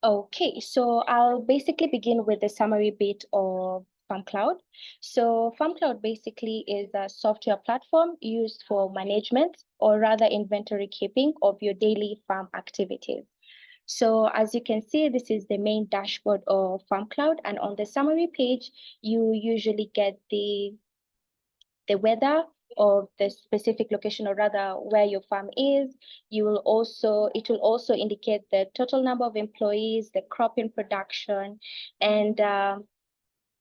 Okay, so I'll basically begin with the summary bit of FarmCloud. So FarmCloud basically is a software platform used for management, or rather inventory keeping, of your daily farm activities. So as you can see, this is the main dashboard of FarmCloud, and on the summary page, you usually get the weather of the specific location, or rather where your farm is. It will also indicate the total number of employees, the crop in production, and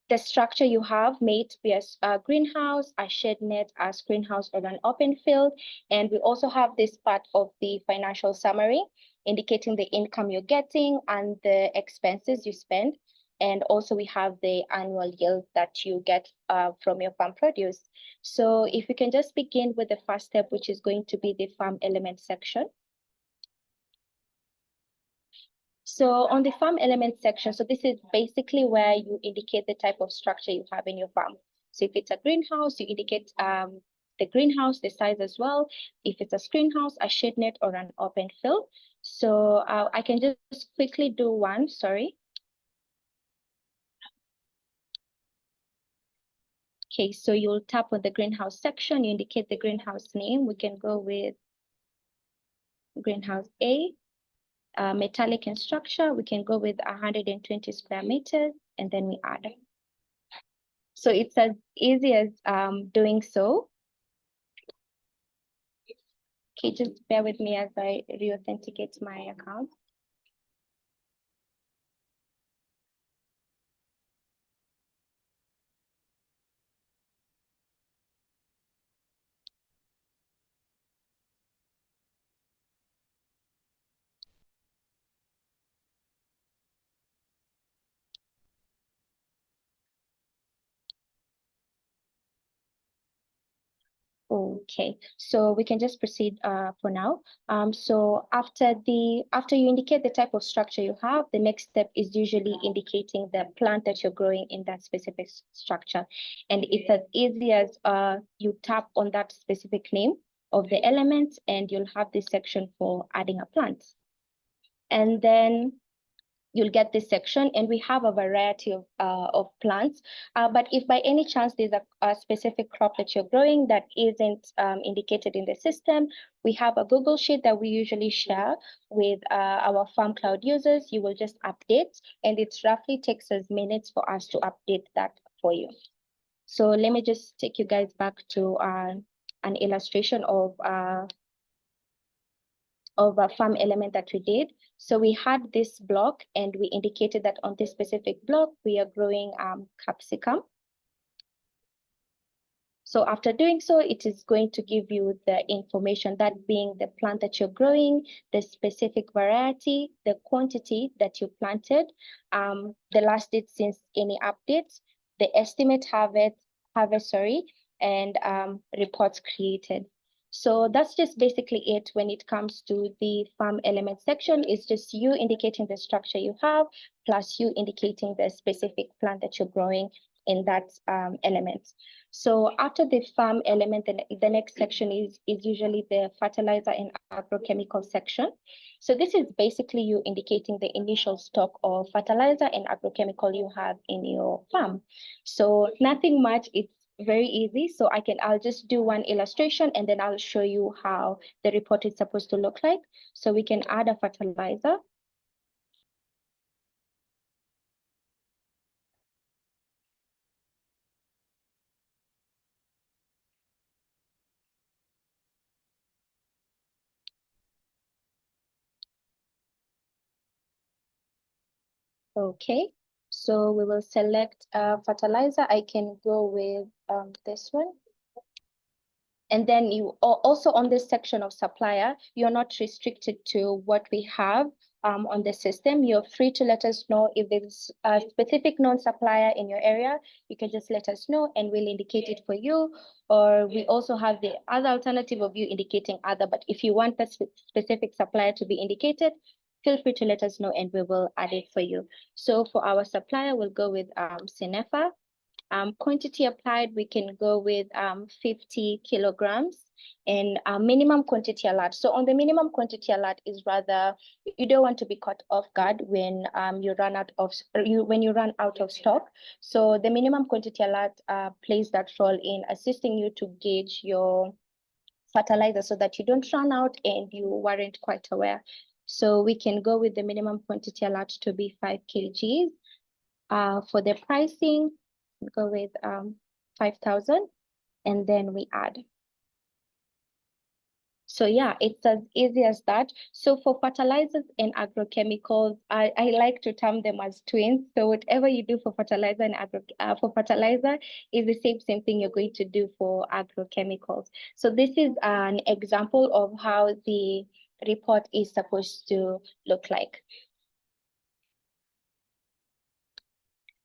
the structure you have, may it be a greenhouse, a shed net, a greenhouse, or an open field. And we also have this part of the financial summary, indicating the income you're getting and the expenses you spend. And also we have the annual yield that you get from your farm produce. So if we can just begin with the first step, which is going to be the farm element section. So on the farm element section, so this is basically where you indicate the type of structure you have in your farm. So if it's a greenhouse, you indicate the greenhouse, the size as well. If it's a greenhouse, a shade net, or an open field. So I can just quickly do one, sorry. Okay, so you'll tap on the greenhouse section, you indicate the greenhouse name. We can go with greenhouse A. Metallic in structure, we can go with 120 square meters, and then we add. So it's as easy as doing so. Okay, just bear with me as I re-authenticate my account. Okay, so we can just proceed for now. So after you indicate the type of structure you have, the next step is usually indicating the plant that you're growing in that specific structure. And it's as easy as you tap on that specific name of the element, and you'll have this section for adding a plant. And then you'll get this section, and we have a variety of plants. But if by any chance there's a specific crop that you're growing that isn't indicated in the system, we have a Google Sheet that we usually share with our FarmCloud users. You will just update, and it roughly takes us minutes for us to update that for you. So let me just take you guys back to an illustration of a farm element that we did. So we had this block, and we indicated that on this specific block, we are growing capsicum. So after doing so, it is going to give you the information, that being the plant that you're growing, the specific variety, the quantity that you planted, the last date since any updates, the estimate harvest, and reports created. So that's just basically it when it comes to the farm element section. It's just you indicating the structure you have, plus you indicating the specific plant that you're growing in that element. So after the farm element, the next section is usually the fertilizer and agrochemical section. So this is basically you indicating the initial stock of fertilizer and agrochemical you have in your farm. So nothing much, it's very easy. So I'll just do one illustration, and then I'll show you how the report is supposed to look like. So we can add a fertilizer. Okay, so we will select fertilizer. I can go with this one. And then you also, on this section of supplier, you're not restricted to what we have on the system. You're free to let us know if there's a specific known supplier in your area. You can just let us know, and we'll indicate it for you. Or we also have the other alternative of you indicating other. But if you want that specific supplier to be indicated, feel free to let us know, and we will add it for you. So for our supplier, we'll go with Cenefa. Quantity applied, we can go with 50 kilograms, and minimum quantity allowed. So on the minimum quantity allowed is rather, you don't want to be caught off guard when you run out of stock. So the minimum quantity allowed plays that role in assisting you to gauge your fertilizer so that you don't run out and you weren't quite aware. So we can go with the minimum quantity allowed to be 5 kgs. For the pricing, go with 5,000, and then we add. So yeah, it's as easy as that. So for fertilizers and agrochemicals, I like to term them as twins. So whatever you do for fertilizer and for fertilizer is the same thing you're going to do for agrochemicals. So this is an example of how the report is supposed to look like.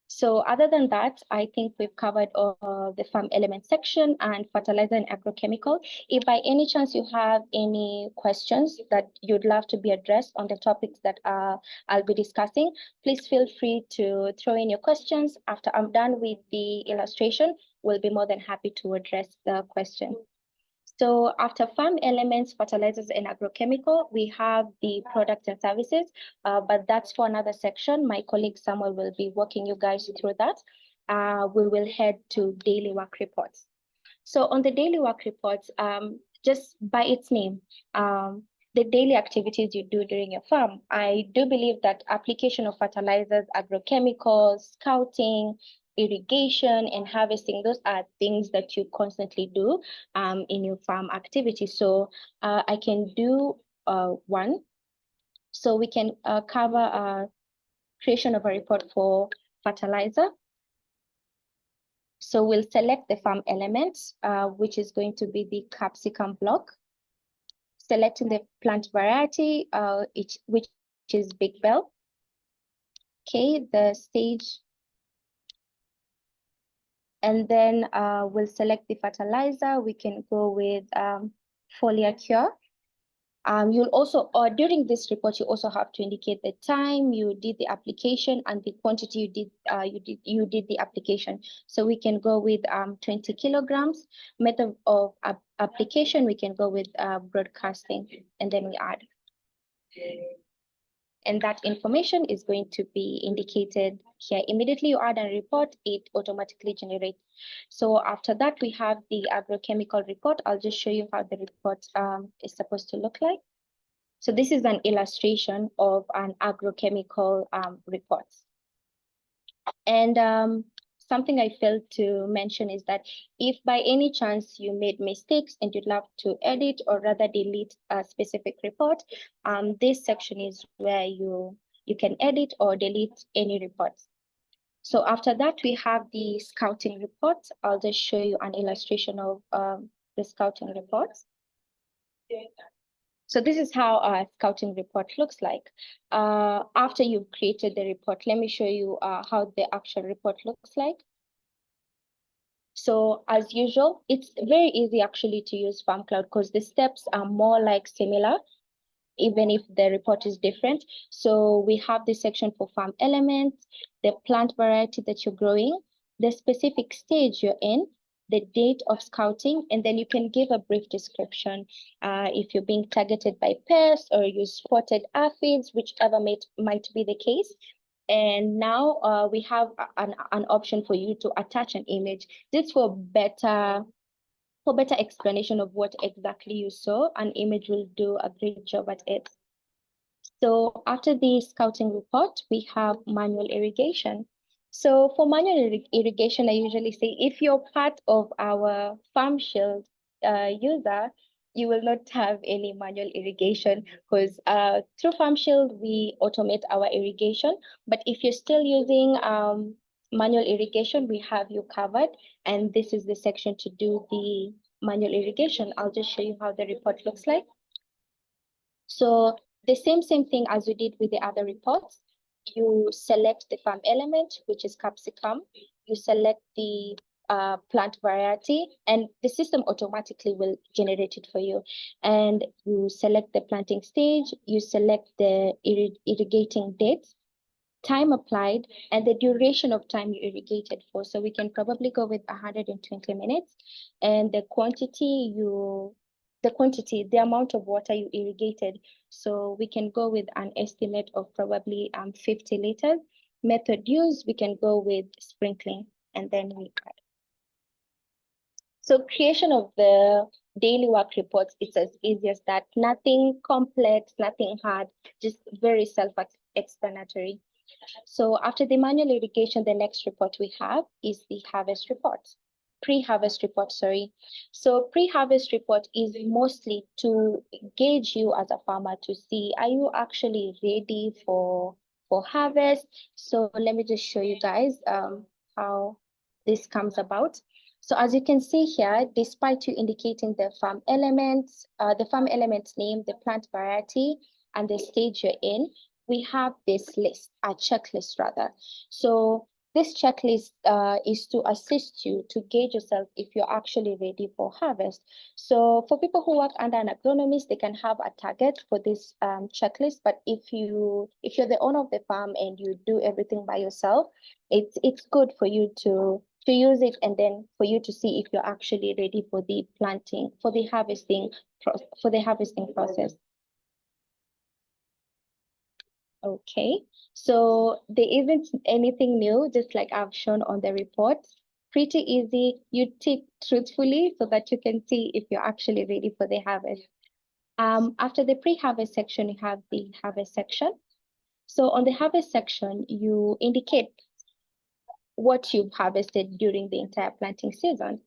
So other than that, I think we've covered the farm element section and fertilizer and agrochemical. If by any chance you have any questions that you'd love to be addressed on the topics that I'll be discussing, please feel free to throw in your questions. After I'm done with the illustration, we'll be more than happy to address the question. So after farm elements, fertilizers, and agrochemical, we have the products and services, but that's for another section. My colleague Samuel will be walking you guys through that. We will head to daily work reports. So on the daily work reports, just by its name, the daily activities you do during your farm, I do believe that application of fertilizers, agrochemicals, scouting, irrigation, and harvesting, those are things that you constantly do in your farm activity. So I can do one. So we can cover creation of a report for fertilizer. So we'll select the farm elements, which is going to be the capsicum block. Selecting the plant variety, which is Big Bell. Okay, the stage. And then we'll select the fertilizer. We can go with foliar cure. You'll also, during this report, you also have to indicate the time you did the application and the quantity you did the application. So we can go with 20 kilograms. Method of application, we can go with broadcasting, and then we add. And that information is going to be indicated here. Immediately you add a report, it automatically generates. So after that, we have the agrochemical report. I'll just show you how the report is supposed to look like. So this is an illustration of an agrochemical report. And something I failed to mention is that if by any chance you made mistakes and you'd love to edit or rather delete a specific report, this section is where you can edit or delete any reports. So after that, we have the scouting report. I'll just show you an illustration of the scouting reports. So this is how a scouting report looks like. After you've created the report, let me show you how the actual report looks like. So as usual, it's very easy actually to use FarmCloud because the steps are more like similar, even if the report is different. So we have this section for farm elements, the plant variety that you're growing, the specific stage you're in, the date of scouting, and then you can give a brief description if you're being targeted by pests or you spotted aphids, whichever might be the case. And now we have an option for you to attach an image. This for better explanation of what exactly you saw. An image will do a great job at it. So after the scouting report, we have manual irrigation. So for manual irrigation, I usually say if you're part of our Farm Shield user, you will not have any manual irrigation because through Farm Shield, we automate our irrigation. But if you're still using manual irrigation, we have you covered. And this is the section to do the manual irrigation. I'll just show you how the report looks like. So the same thing as we did with the other reports. You select the farm element, which is capsicum. You select the plant variety, and the system automatically will generate it for you. And you select the planting stage. You select the irrigating date. time applied, and the duration of time you irrigated for. So we can probably go with 120 minutes, and the quantity, the amount of water you irrigated. So we can go with an estimate of probably 50 liters. Method used, we can go with sprinkling, and then we add. So creation of the daily work reports is as easy as that. Nothing complex, nothing hard, just very self-explanatory. So after the manual irrigation, the next report we have is the harvest report. Pre-harvest report, sorry. So pre-harvest report is mostly to gauge you as a farmer to see, are you actually ready for harvest? So let me just show you guys how this comes about. So as you can see here, despite you indicating the farm elements name, the plant variety, and the stage you're in, we have this list, a checklist rather. So this checklist is to assist you to gauge yourself if you're actually ready for harvest. So for people who work under an agronomist, they can have a target for this checklist. But if you're the owner of the farm and you do everything by yourself, it's good for you to use it, and then for you to see if you're actually ready for the planting, for the harvesting process. Okay, so there isn't anything new, just like I've shown on the report. Pretty easy. You tick truthfully so that you can see if you're actually ready for the harvest. After the pre-harvest section, you have the harvest section. So on the harvest section, you indicate what you've harvested during the entire planting season.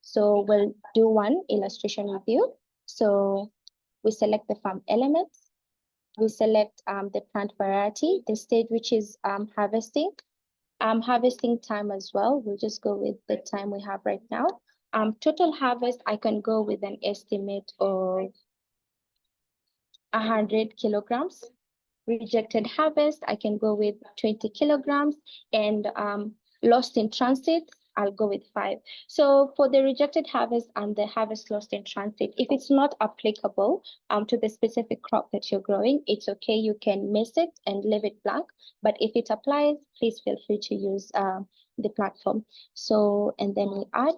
So we'll do one illustration with you. So we select the farm elements. We select the plant variety, the stage which is harvesting. Harvesting time as well. We'll just go with the time we have right now. Total harvest, I can go with an estimate of 100 kilograms. Rejected harvest, I can go with 20 kilograms, and lost in transit, I'll go with 5. So for the rejected harvest and the harvest lost in transit, if it's not applicable to the specific crop that you're growing, it's okay, you can miss it and leave it blank. But if it applies, please feel free to use the platform. So, and then we add,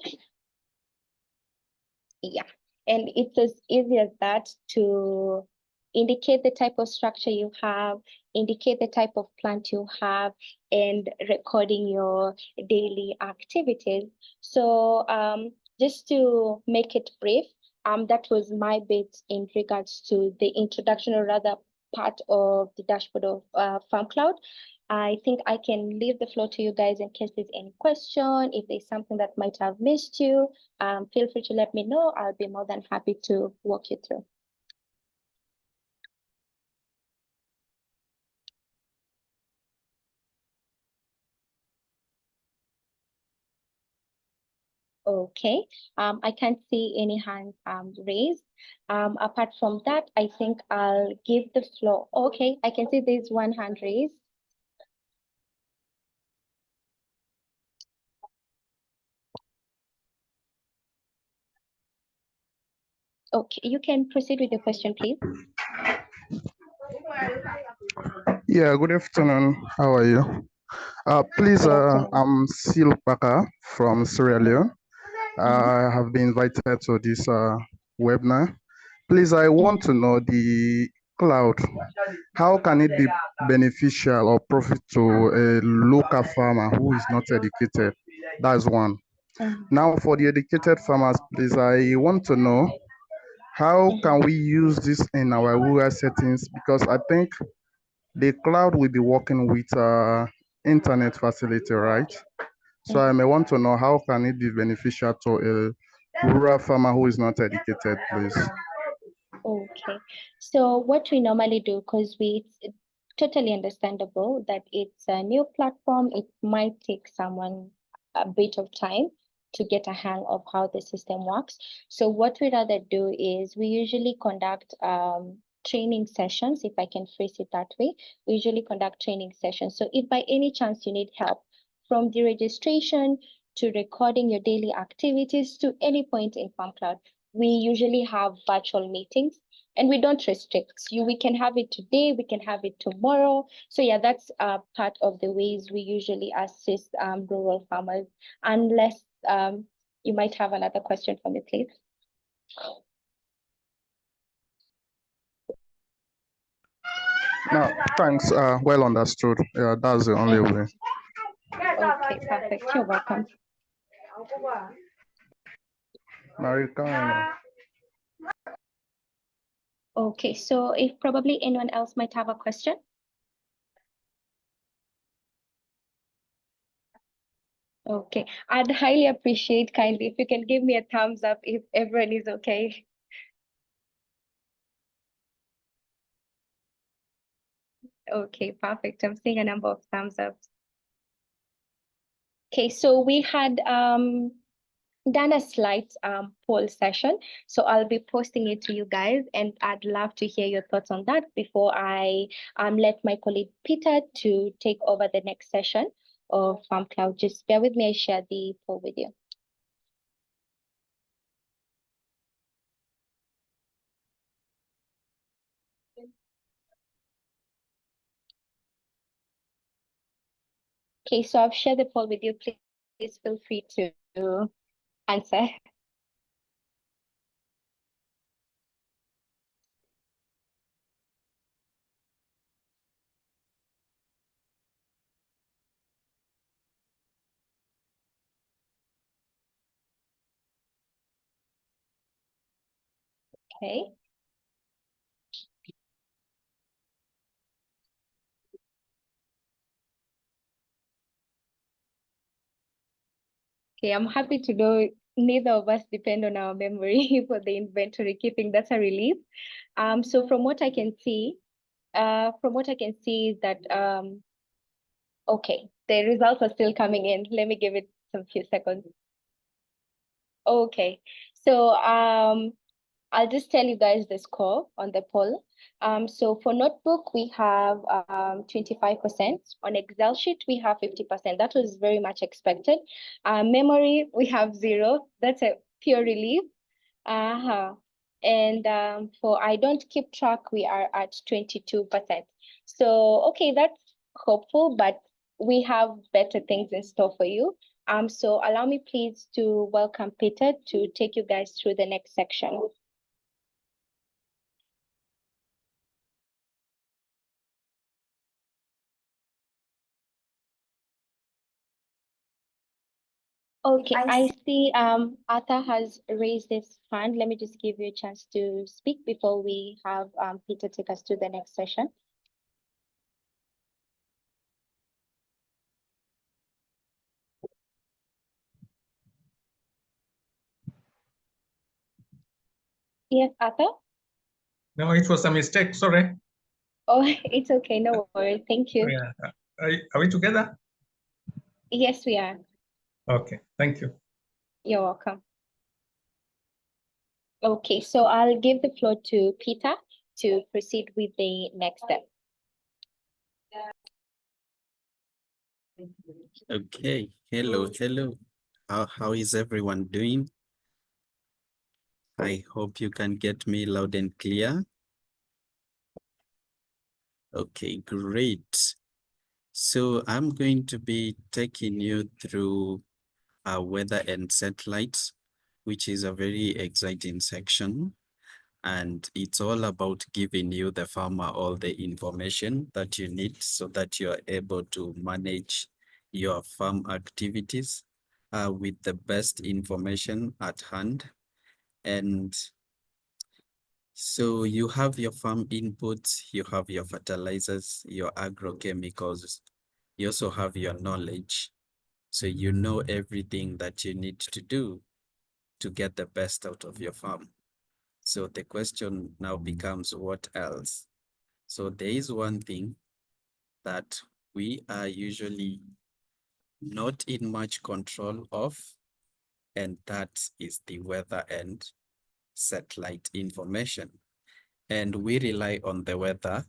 yeah, and it's as easy as that to indicate the type of structure you have, indicate the type of plant you have, and recording your daily activities. So just to make it brief, that was my bit in regards to the introduction, or rather part of the dashboard of FarmCloud. I think I can leave the floor to you guys in case there's any question. If there's something that might have missed you, feel free to let me know. I'll be more than happy to walk you through. Okay, I can't see any hands raised. Apart from that, I think I'll give the floor. Okay, I can see there's one hand raised. Okay, you can proceed with your question, please. Yeah, good afternoon. How are you? Please, I'm Sil Baka from Sierra Leone. I have been invited to this webinar. Please, I want to know the cloud. How can it be beneficial or profit to a local farmer who is not educated? That's one. Now, for the educated farmers, please, I want to know how can we use this in our rural settings? Because I think the cloud will be working with internet facility, right? So I may want to know how can it be beneficial to a rural farmer who is not educated, please. Okay, so what we normally do, because it's totally understandable that it's a new platform, it might take someone a bit of time to get a hang of how the system works. So what we rather do is we usually conduct training sessions, if I can phrase it that way. We usually conduct training sessions. So if by any chance you need help from the registration to recording your daily activities to any point in FarmCloud, we usually have virtual meetings. And we don't restrict you. We can have it today, we can have it tomorrow. So yeah, that's part of the ways we usually assist rural farmers, unless you might have another question for me, please. No, thanks. Well understood. Yeah, that's the only way. Okay, perfect. You're welcome. Okay, so if probably anyone else might have a question. Okay, I'd highly appreciate kindly if you can give me a thumbs up if everyone is okay. Okay, perfect. I'm seeing a number of thumbs up. Okay, so we had done a slight poll session. So I'll be posting it to you guys, and I'd love to hear your thoughts on that before I let my colleague Peter to take over the next session of FarmCloud. Just bear with me, I share the poll with you. Okay, so I've shared the poll with you. Please feel free to answer. Okay. Okay, I'm happy to know neither of us depend on our memory for the inventory keeping. That's a relief. So from what I can see, is that okay, the results are still coming in. Let me give it some few seconds. Okay, so I'll just tell you guys the score on the poll. So for notebook, we have 25%. On Excel sheet, we have 50%. That was very much expected. Memory, we have 0. That's a pure relief. And for I don't keep track, we are at 22%. So, okay, that's hopeful, but we have better things in store for you. So allow me please to welcome Peter to take you guys through the next section. Okay, I see Arthur has raised his hand. Let me just give you a chance to speak before we have Peter take us to the next session. Yes, Arthur? No, it was a mistake. Sorry. Oh, it's okay. No worries. Thank you. Oh, yeah. Are we together? Yes, we are. Okay. Thank you. You're welcome. Okay, so I'll give the floor to Peter to proceed with the next step. Okay, hello. How is everyone doing? I hope you can get me loud and clear. Okay, great. So I'm going to be taking you through weather and satellites, which is a very exciting section. And it's all about giving you, the farmer, all the information that you need so that you are able to manage your farm activities with the best information at hand. And so you have your farm inputs, you have your fertilizers, your agrochemicals, you also have your knowledge. So you know everything that you need to do to get the best out of your farm. So the question now becomes, what else? So there is one thing that we are usually not in much control of, and that is the weather and satellite information. And we rely on the weather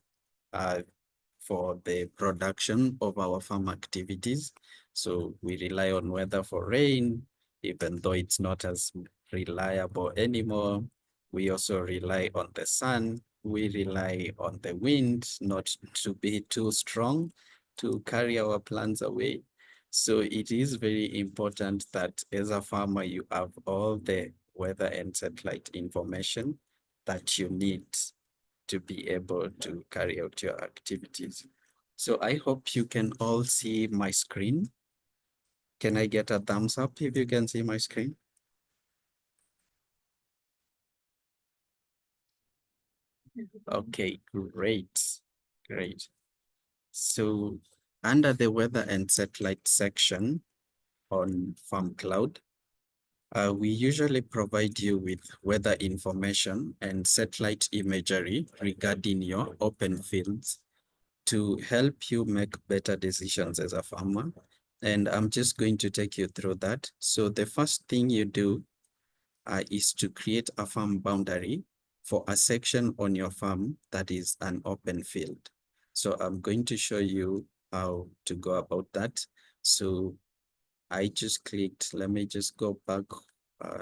for the production of our farm activities. So we rely on weather for rain, even though it's not as reliable anymore. We also rely on the sun. We rely on the wind not to be too strong to carry our plants away. So it is very important that as a farmer, you have all the weather and satellite information that you need to be able to carry out your activities. So I hope you can all see my screen. Can I get a thumbs up if you can see my screen? Okay, great, great. So under the weather and satellite section on FarmCloud, we usually provide you with weather information and satellite imagery regarding your open fields to help you make better decisions as a farmer. And I'm just going to take you through that. So the first thing you do is to create a farm boundary for a section on your farm that is an open field. So I'm going to show you how to go about that. So I just clicked, let me just go back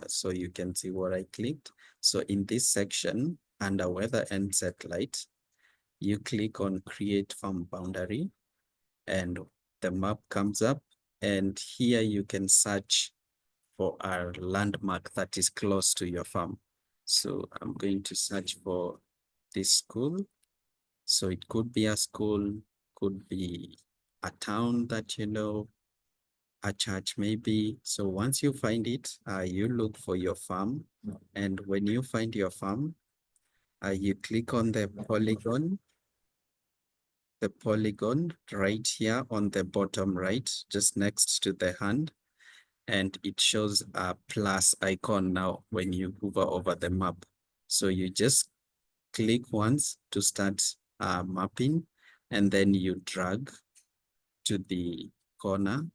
so you can see what I clicked. So in this section, under weather and satellite, you click on create farm boundary and the map comes up, and here you can search for a landmark that is close to your farm. So I'm going to search for this school. So it could be a school, could be a town that you know, a church maybe. So once you find it, you look for your farm. And when you find your farm, you click on the polygon right here on the bottom right, just next to the hand. And it shows a plus icon now when you hover over the map. So you just click once to start mapping, and then you drag to the corner,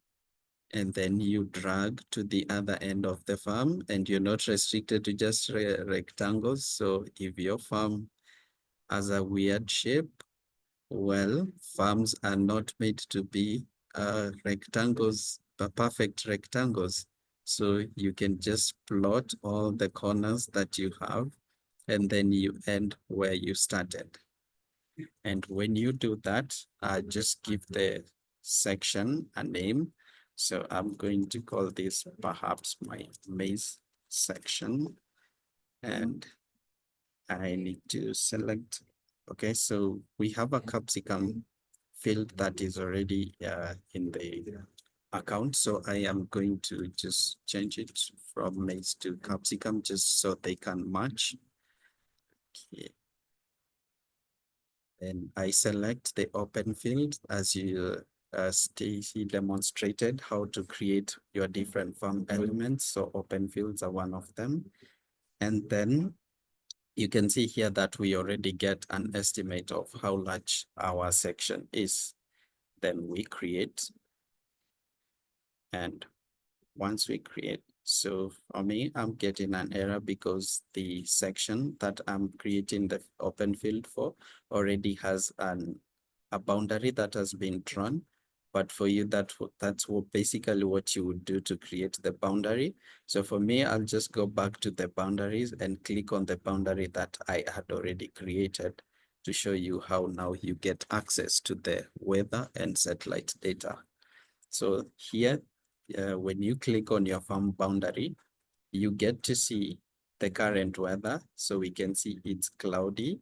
and then you drag to the other end of the farm, and you're not restricted to just rectangles. So if your farm has a weird shape, well, farms are not made to be rectangles, perfect rectangles. So you can just plot all the corners that you have, and then you end where you started. And when you do that, just give the section a name. So I'm going to call this perhaps my maize section. And I need to select, okay, so we have a capsicum field that is already in the account. So I am going to just change it from maize to capsicum just so they can match. Okay. And I select the open field as you Stacy demonstrated how to create your different farm elements. So open fields are one of them. And then you can see here that we already get an estimate of how large our section is. Then we create, and once we create, so for me, I'm getting an error because the section that I'm creating the open field for already has a boundary that has been drawn. But for you, that's basically what you would do to create the boundary. So for me, I'll just go back to the boundaries and click on the boundary that I had already created to show you how now you get access to the weather and satellite data. So here, when you click on your farm boundary, you get to see the current weather. So we can see it's cloudy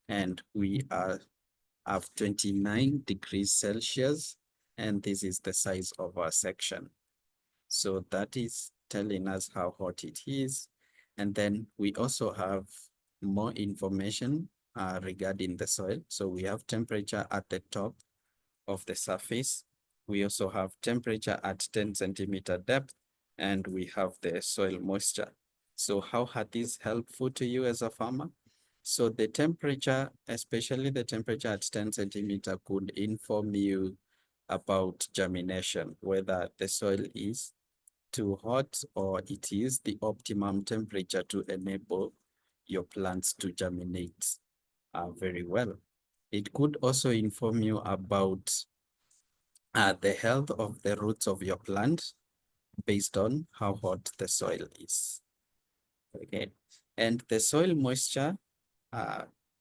and we have 29 degrees Celsius, and this is the size of our section. So that is telling us how hot it is. And then we also have more information regarding the soil. So we have temperature at the top of the surface. We also have temperature at 10 centimeter depth, and we have the soil moisture. So how are these helpful to you as a farmer? So the temperature, especially the temperature at 10 centimeter, could inform you about germination, whether the soil is too hot or it is the optimum temperature to enable your plants to germinate very well. It could also inform you about the health of the roots of your plant based on how hot the soil is. Okay, And the soil moisture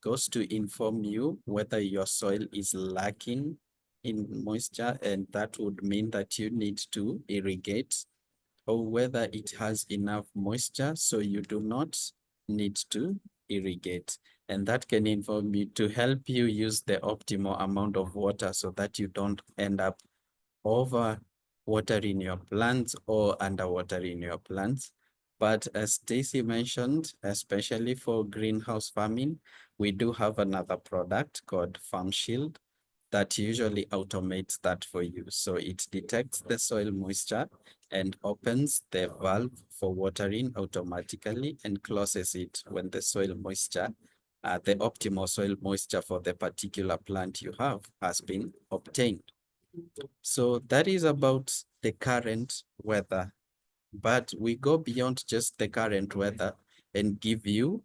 goes to inform you whether your soil is lacking in moisture, and that would mean that you need to irrigate, or whether it has enough moisture so you do not need to irrigate. And that can inform you to help you use the optimal amount of water so that you don't end up over watering your plants or underwatering your plants. But as Stacy mentioned, especially for greenhouse farming, we do have another product called FarmShield that usually automates that for you. So it detects the soil moisture and opens the valve for watering automatically and closes it when the soil moisture, the optimal soil moisture for the particular plant you have has been obtained. So that is about the current weather, but we go beyond just the current weather and give you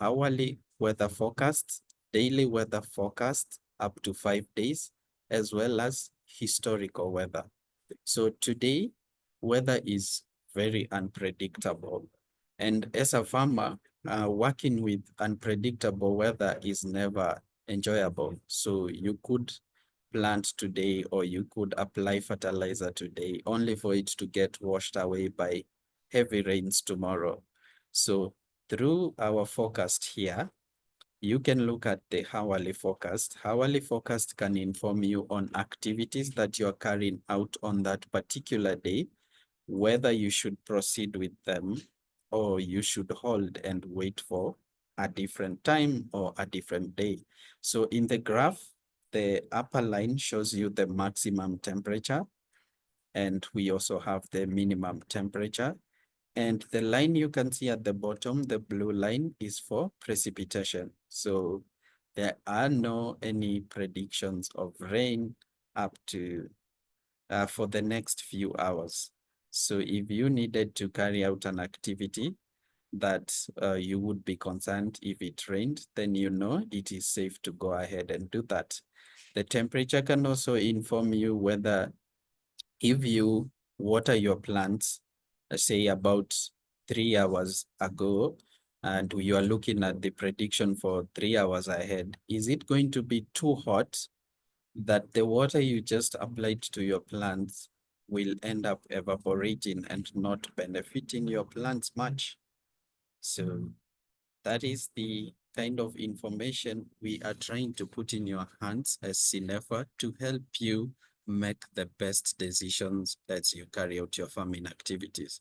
hourly weather forecasts, daily weather forecasts up to 5 days, as well as historical weather. So today, weather is very unpredictable. And as a farmer, working with unpredictable weather is never enjoyable. So you could plant today, or you could apply fertilizer today, only for it to get washed away by heavy rains tomorrow. So through our forecast here, you can look at the hourly forecast. Hourly forecast can inform you on activities that you're carrying out on that particular day, whether you should proceed with them or you should hold and wait for a different time or a different day. So in the graph, the upper line shows you the maximum temperature, and we also have the minimum temperature. And the line you can see at the bottom, the blue line, is for precipitation. So there are no any predictions of rain up to for the next few hours. So if you needed to carry out an activity that you would be concerned if it rained, then you know it is safe to go ahead and do that. The temperature can also inform you whether, if you water your plants, say about 3 hours ago, and you are looking at the prediction for 3 hours ahead, is it going to be too hot that the water you just applied to your plants will end up evaporating and not benefiting your plants much? So that is the kind of information we are trying to put in your hands as CNEFA to help you make the best decisions as you carry out your farming activities.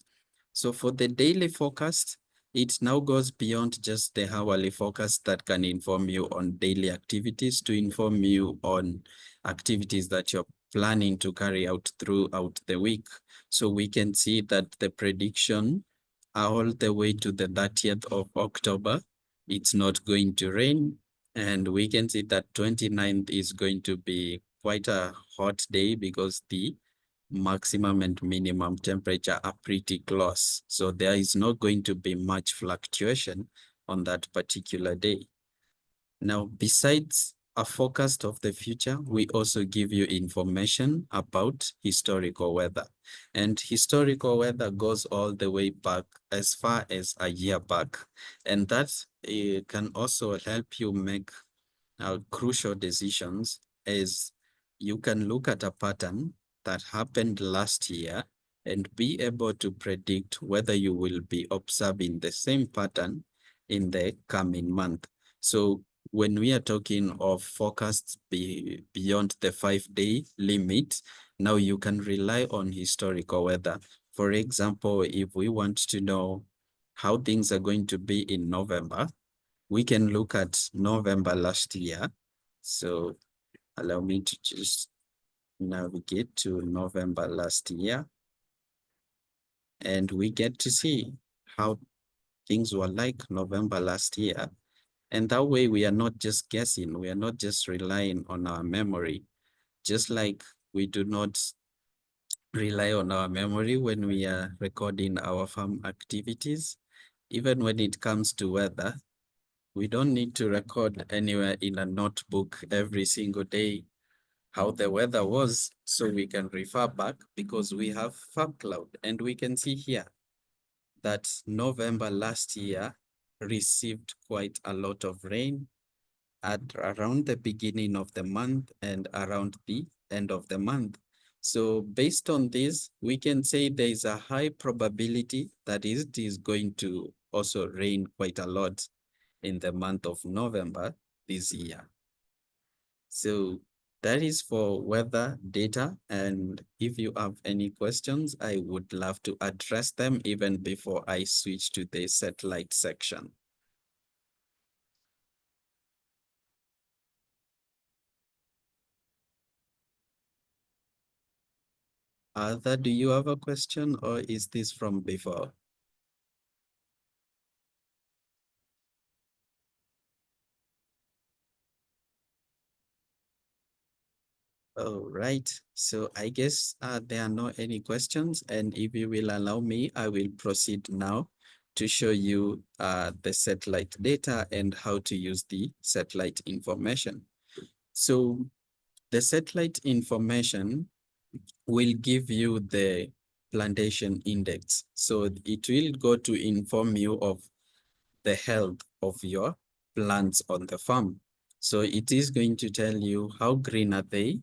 So for the daily forecast, it now goes beyond just the hourly forecast that can inform you on daily activities to inform you on activities that you're planning to carry out throughout the week. So we can see that the prediction all the way to the 30th of October, it's not going to rain. And we can see that 29th is going to be quite a hot day because the maximum and minimum temperature are pretty close. So there is not going to be much fluctuation on that particular day. Now, besides a forecast of the future, we also give you information about historical weather. And historical weather goes all the way back as far as a year back. And that can also help you make crucial decisions, as you can look at a pattern that happened last year and be able to predict whether you will be observing the same pattern in the coming month. So when we are talking of forecasts beyond the 5-day limit, now you can rely on historical weather. For example, if we want to know how things are going to be in November, we can look at November last year. So allow me to just navigate to November last year, and we get to see how things were like November last year. And that way we are not just guessing, we are not just relying on our memory, just like we do not rely on our memory when we are recording our farm activities. Even when it comes to weather, we don't need to record anywhere in a notebook every single day how the weather was, so we can refer back because we have FarmCloud, and we can see here that November last year received quite a lot of rain at around the beginning of the month and around the end of the month. So based on this, we can say there is a high probability that it is going to also rain quite a lot in the month of November this year. So that is for weather data. And if you have any questions, I would love to address them even before I switch to the satellite section. Arthur, do you have a question or is this from before? All right, so I guess there are not any questions, and if you will allow me, I will proceed now to show you the satellite data and how to use the satellite information. So the satellite information will give you the plantation index. So it will go to inform you of the health of your plants on the farm. So it is going to tell you how green are they.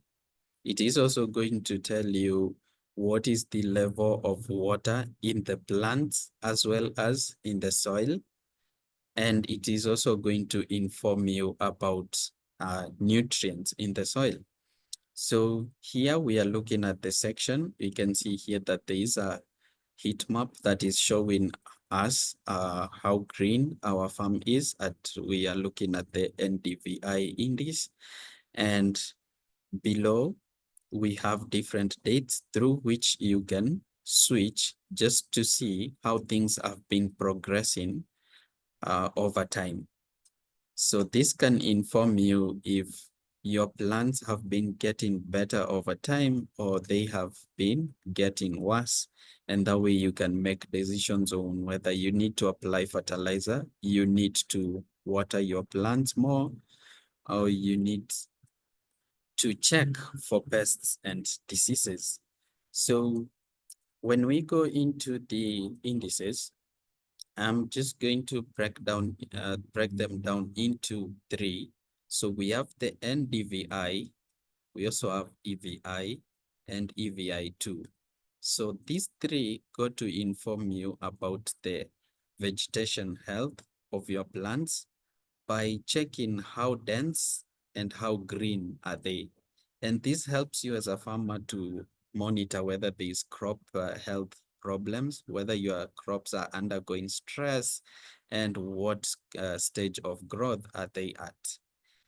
It is also going to tell you what is the level of water in the plants as well as in the soil. And it is also going to inform you about nutrients in the soil. So here we are looking at the section. You can see here that there is a heat map that is showing us how green our farm is. We are looking at the NDVI index, and below we have different dates through which you can switch just to see how things have been progressing over time. So this can inform you if your plants have been getting better over time or they have been getting worse. And that way you can make decisions on whether you need to apply fertilizer, you need to water your plants more, or you need to check for pests and diseases. So when we go into the indices, I'm just going to break them down into three. So we have the NDVI, we also have EVI and EVI2. So these three go to inform you about the vegetation health of your plants by checking how dense and how green are they. And this helps you as a farmer to monitor whether there is crop health problems, whether your crops are undergoing stress, and what stage of growth are they at.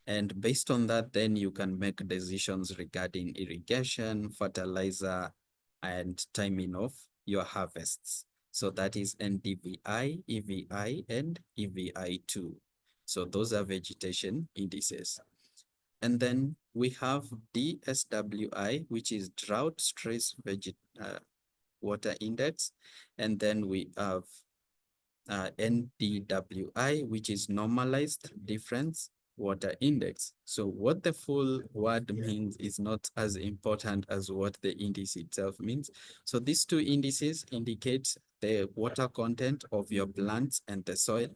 And based on that, then you can make decisions regarding irrigation, fertilizer, and timing of your harvests. So that is NDVI, EVI, and EVI2. So those are vegetation indices. And then we have DSWI, which is drought stress water index. And then we have NDWI, which is normalized difference water index. So what the full word means is not as important as what the index itself means. So these two indices indicate the water content of your plants and the soil.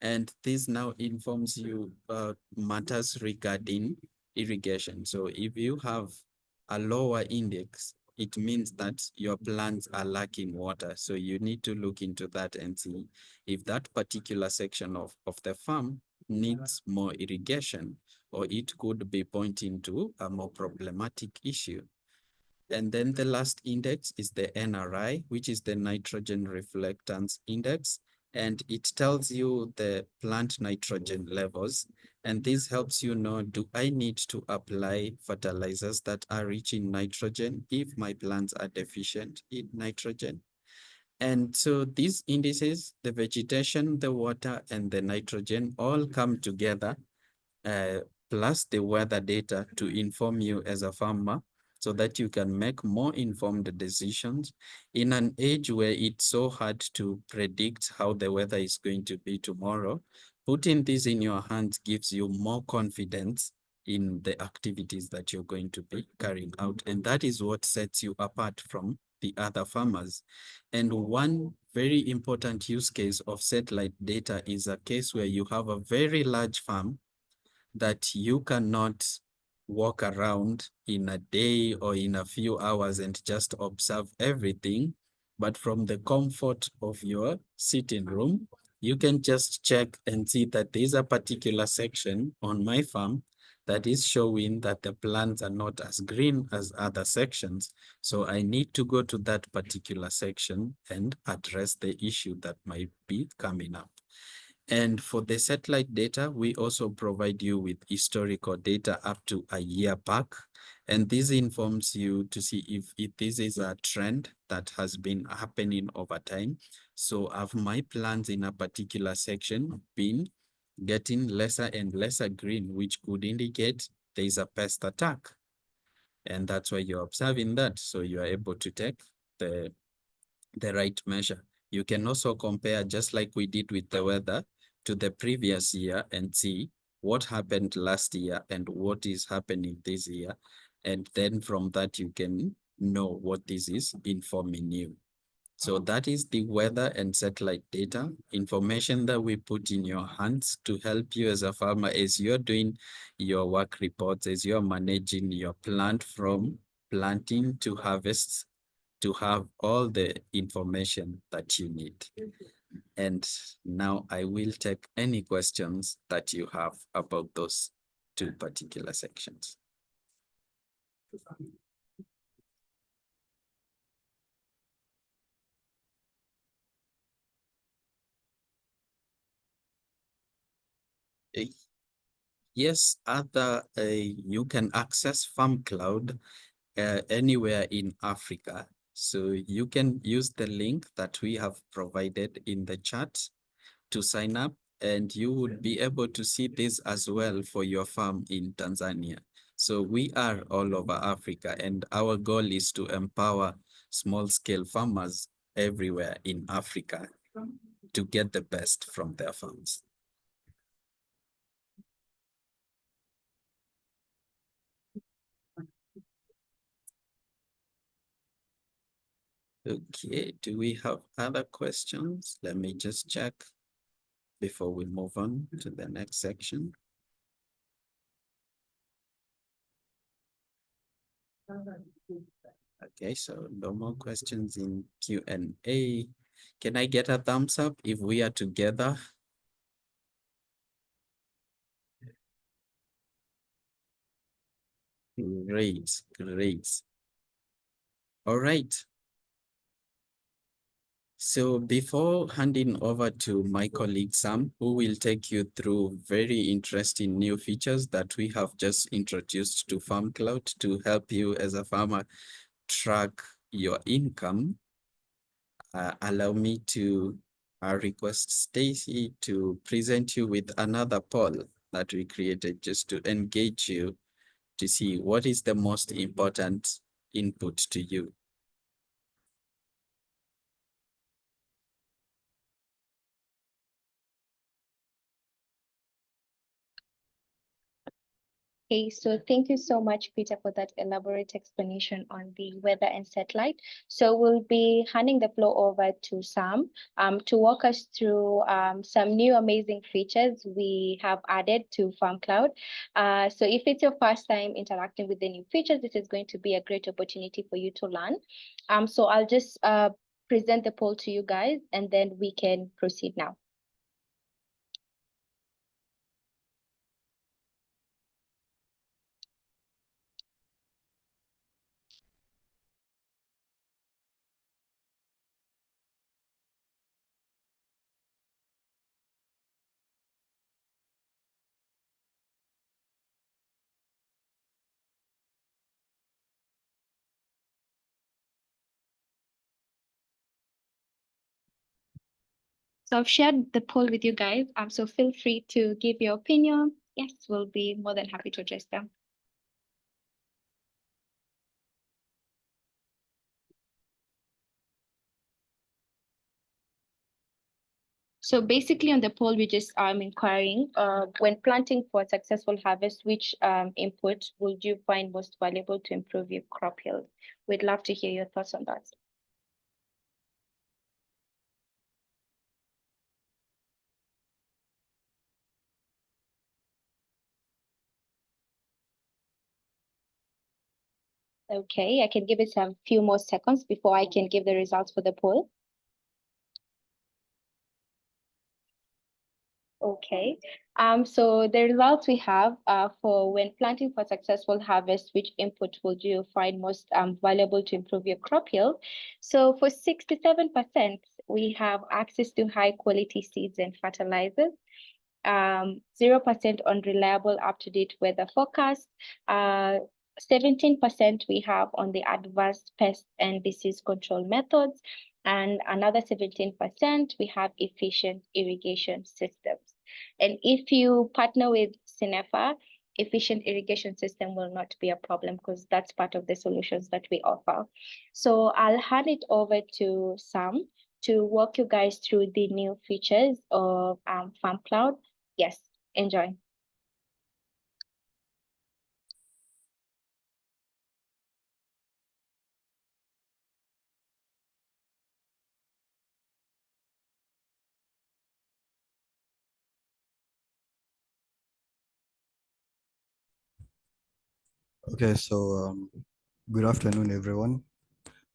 And this now informs you matters regarding irrigation. So if you have a lower index, it means that your plants are lacking water. So you need to look into that and see if that particular section of the farm needs more irrigation, or it could be pointing to a more problematic issue. And then the last index is the NRI, which is the nitrogen reflectance index. And it tells you the plant nitrogen levels. And this helps you know, do I need to apply fertilizers that are rich in nitrogen if my plants are deficient in nitrogen? And so these indices, the vegetation, the water, and the nitrogen all come together, plus the weather data to inform you as a farmer so that you can make more informed decisions in an age where it's so hard to predict how the weather is going to be tomorrow. Putting this in your hands gives you more confidence in the activities that you're going to be carrying out. And that is what sets you apart from the other farmers. And one very important use case of satellite data is a case where you have a very large farm that you cannot walk around in a day or in a few hours and just observe everything. But from the comfort of your sitting room, you can just check and see that there's a particular section on my farm that is showing that the plants are not as green as other sections. So I need to go to that particular section and address the issue that might be coming up. And for the satellite data, we also provide you with historical data up to a year back. And this informs you to see if this is a trend that has been happening over time. So have my plants in a particular section been getting lesser and lesser green, which could indicate there is a pest attack. And that's why you're observing that. So you are able to take the right measure. You can also compare, just like we did with the weather, to the previous year and see what happened last year and what is happening this year. And then from that, you can know what this is informing you. So that is the weather and satellite data information that we put in your hands to help you as a farmer as you're doing your work reports, as you're managing your plant from planting to harvest, to have all the information that you need. And now I will take any questions that you have about those two particular sections. Yes, you can access FarmCloud anywhere in Africa. So you can use the link that we have provided in the chat to sign up, and you would be able to see this as well for your farm in Tanzania. So we are all over Africa, and our goal is to empower small-scale farmers everywhere in Africa to get the best from their farms. Okay, do we have other questions? Let me just check before we move on to the next section. Okay, so no more questions in Q&A. Can I get a thumbs up if we are together? Great, great. All right. So before handing over to my colleague Sam, who will take you through very interesting new features that we have just introduced to FarmCloud to help you as a farmer track your income, allow me to request Stacy to present you with another poll that we created just to engage you to see what is the most important input to you. Okay, so thank you so much, Peter, for that elaborate explanation on the weather and satellite. So we'll be handing the floor over to Sam to walk us through some new amazing features we have added to FarmCloud. So if it's your first time interacting with the new features, this is going to be a great opportunity for you to learn. So I'll just present the poll to you guys, and then we can proceed now. So I've shared the poll with you guys. So feel free to give your opinion. Yes, we'll be more than happy to address them. So basically on the poll, we just inquiring, when planting for a successful harvest, which input would you find most valuable to improve your crop yield? We'd love to hear your thoughts on that. Okay, I can give it some few more seconds before I can give the results for the poll. Okay, so the results we have for when planting for successful harvest, which input would you find most valuable to improve your crop yield? So for 67%, we have access to high quality seeds and fertilizers. 0% on reliable up-to-date weather forecast. 17% we have on the advanced pest and disease control methods, and another 17% we have efficient irrigation systems. And if you partner with Cinefa, efficient irrigation system will not be a problem because that's part of the solutions that we offer. So I'll hand it over to Sam to walk you guys through the new features of FarmCloud. Yes, enjoy. Okay, so good afternoon, everyone.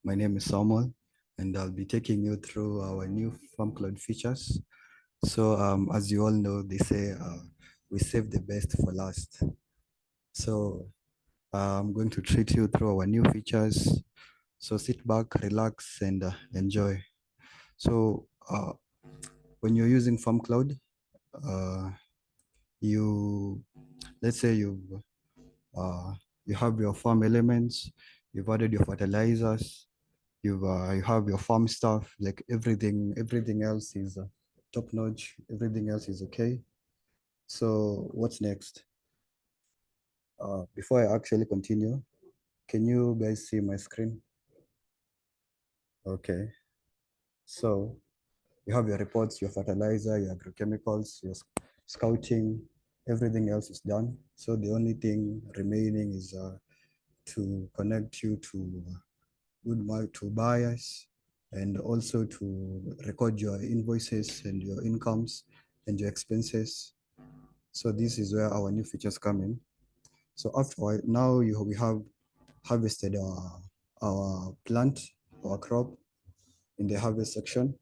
My name is Samuel, and I'll be taking you through our new FarmCloud features. So as you all know, they say we save the best for last. So I'm going to treat you through our new features. So sit back, relax, and enjoy. So when you're using FarmCloud, let's say you have your farm elements, you've added your fertilizers, you have your farm stuff, like everything else is top notch, everything else is okay. So what's next? Before I actually continue, can you guys see my screen? Okay. So you have your reports, your fertilizer, your agrochemicals, your scouting, everything else is done. So the only thing remaining is to connect you to to buyers, and also to record your invoices and your incomes and your expenses. So this is where our new features come in. So after now we have harvested our plant, our crop in the harvest section.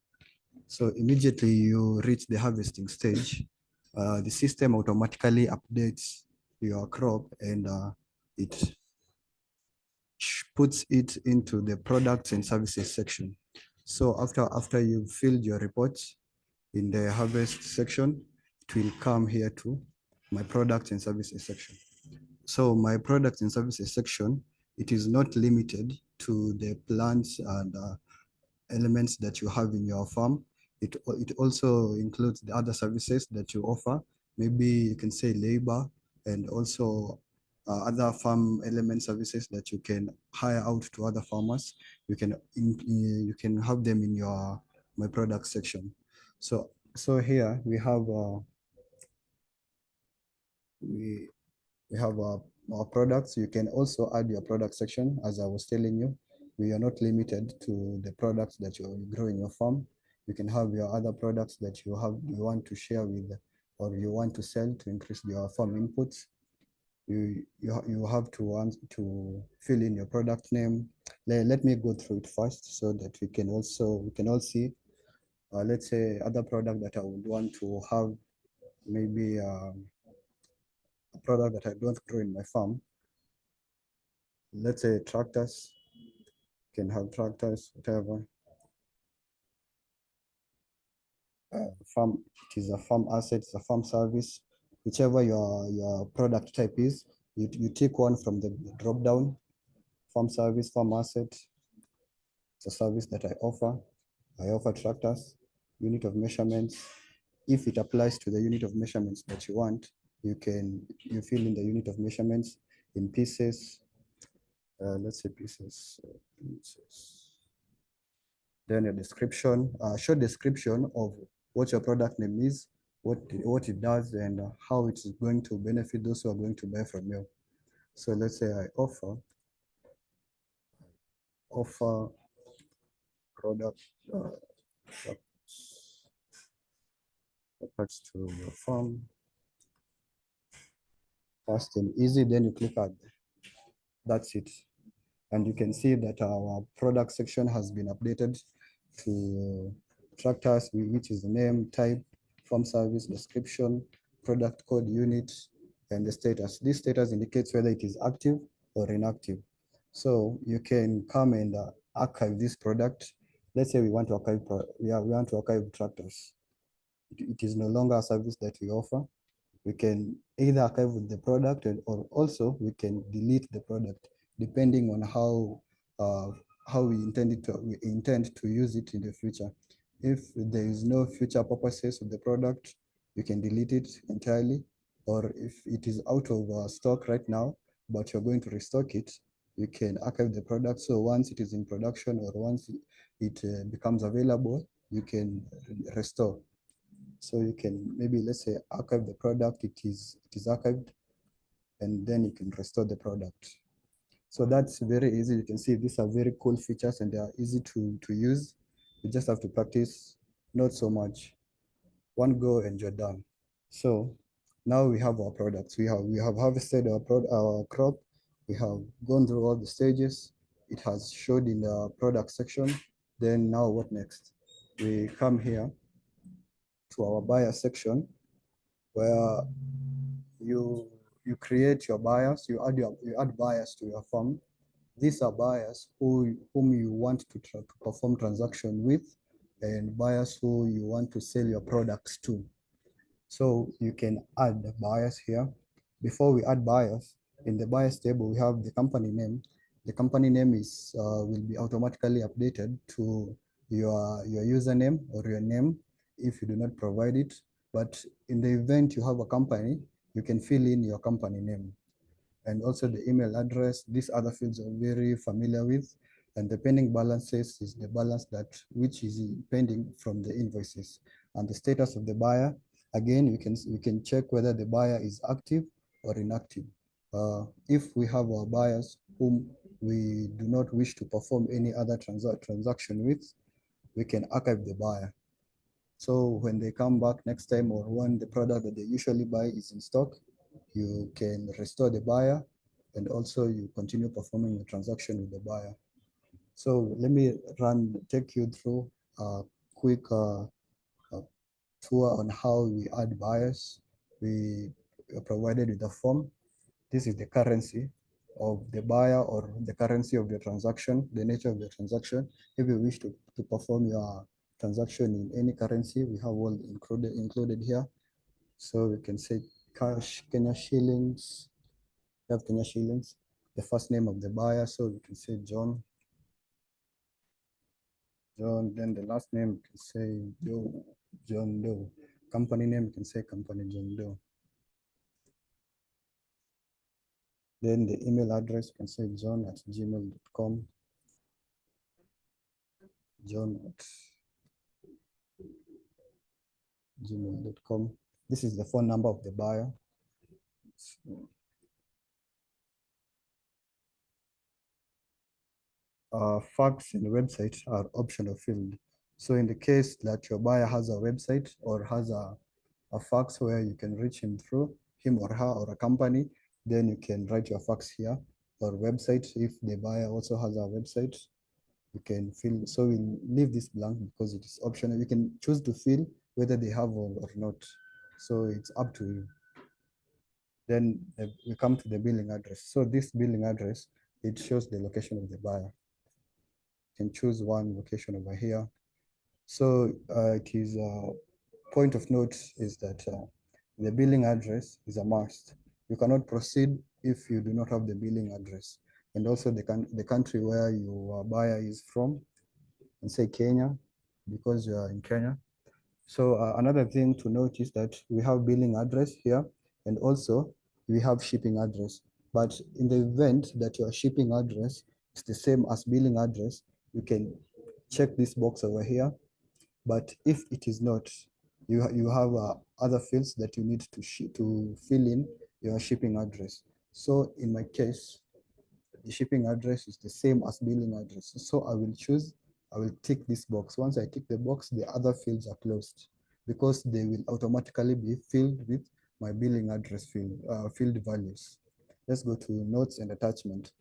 So immediately you reach the harvesting stage, the system automatically updates your crop, and it puts it into the products and services section. So after you've filled your reports in the harvest section, it will come here to my products and services section. So my products and services section, it is not limited to the plants and elements that you have in your farm. It also includes the other services that you offer. Maybe you can say labor, and also other farm element services that you can hire out to other farmers. You can have them in your my product section. So here we have we have our products. You can also add your product section. As I was telling you, we are not limited to the products that you grow in your farm. You can have your other products that you want to share with, or you want to sell to increase your farm inputs. You have to fill in your product name. Let me go through it first so that we can all see. Let's say other product that I would want to have, maybe a product that I don't grow in my farm. Let's say tractors. You can have tractors, whatever. Farm, it is a farm asset, it's a farm service. Whichever your product type is, you take one from the drop down. Farm service, farm asset. It's a service that I offer. I offer tractors, unit of measurements. If it applies to the unit of measurements that you want, you fill in the unit of measurements in pieces. Let's say pieces. Then a description, short description of what your product name is, what it does, and how it's going to benefit those who are going to buy from you. So let's say I offer product products to your farm, fast and easy. Then you click add. That's it. And you can see that our product section has been updated to tractors, which is the name, type, farm service, description, product code, unit, and the status. This status indicates whether it is active or inactive. So you can come and archive this product. Let's say we want to archive, we want to archive tractors. It is no longer a service that we offer. We can either archive the product or also we can delete the product depending on how we intend to use it in the future. If there is no future purposes of the product, you can delete it entirely. Or if it is out of stock right now, but you're going to restock it, you can archive the product. So once it is in production or once it becomes available, you can restore. So you can maybe, let's say, archive the product, it is archived, and then you can restore the product. So that's very easy. You can see these are very cool features and they are easy to use. You just have to practice, not so much. One go and you're done. So now we have our products. We have harvested our crop. We have gone through all the stages. It has showed in the product section. Then now what next? We come here to our buyer section where you create your buyers, you add buyers to your farm. These are buyers whom you want to perform transaction with, and buyers who you want to sell your products to. So you can add buyers here. Before we add buyers, in the buyers table we have the company name. The company name is will be automatically updated to your username or your name if you do not provide it. But in the event you have a company, you can fill in your company name. And also the email address. These other fields are very familiar with. And the pending balances is the balance which is pending from the invoices. And the status of the buyer, again, we can check whether the buyer is active or inactive. If we have our buyers whom we do not wish to perform any other transaction with, we can archive the buyer. So when they come back next time or when the product that they usually buy is in stock, you can restore the buyer and also you continue performing the transaction with the buyer. So let me take you through a quick tour on how we add buyers. We are provided with a form. This is the currency of the buyer or the currency of the transaction, the nature of the transaction. If you wish to perform your transaction in any currency, we have all included here. So we can say cash, Kenya shillings, we have Kenya shillings, the first name of the buyer. So we can say John, then the last name, we can say John Doe. Company name, you can say company John Doe. Then the email address, you can say john@gmail.com. john@gmail.com. This is the phone number of the buyer. Fax and website are optional field. So in the case that your buyer has a website or has a fax where you can reach him through, him or her or a company, then you can write your fax here, or website. If the buyer also has a website, you can fill. So we'll leave this blank because it is optional. You can choose to fill whether they have or not. So it's up to you. Then we come to the billing address. So this billing address, it shows the location of the buyer. You can choose one location over here. So it is point of note is that the billing address is a must. You cannot proceed if you do not have the billing address. And also the country where your buyer is from, and say Kenya, because you are in Kenya. So another thing to note is that we have billing address here, and also we have shipping address. But in the event that your shipping address is the same as billing address, you can check this box over here. But if it is not, you have other fields that you need to fill in your shipping address. So in my case, the shipping address is the same as billing address. So I will tick this box. Once I tick the box, the other fields are closed because they will automatically be filled with my billing address field values. Let's go to notes and attachment.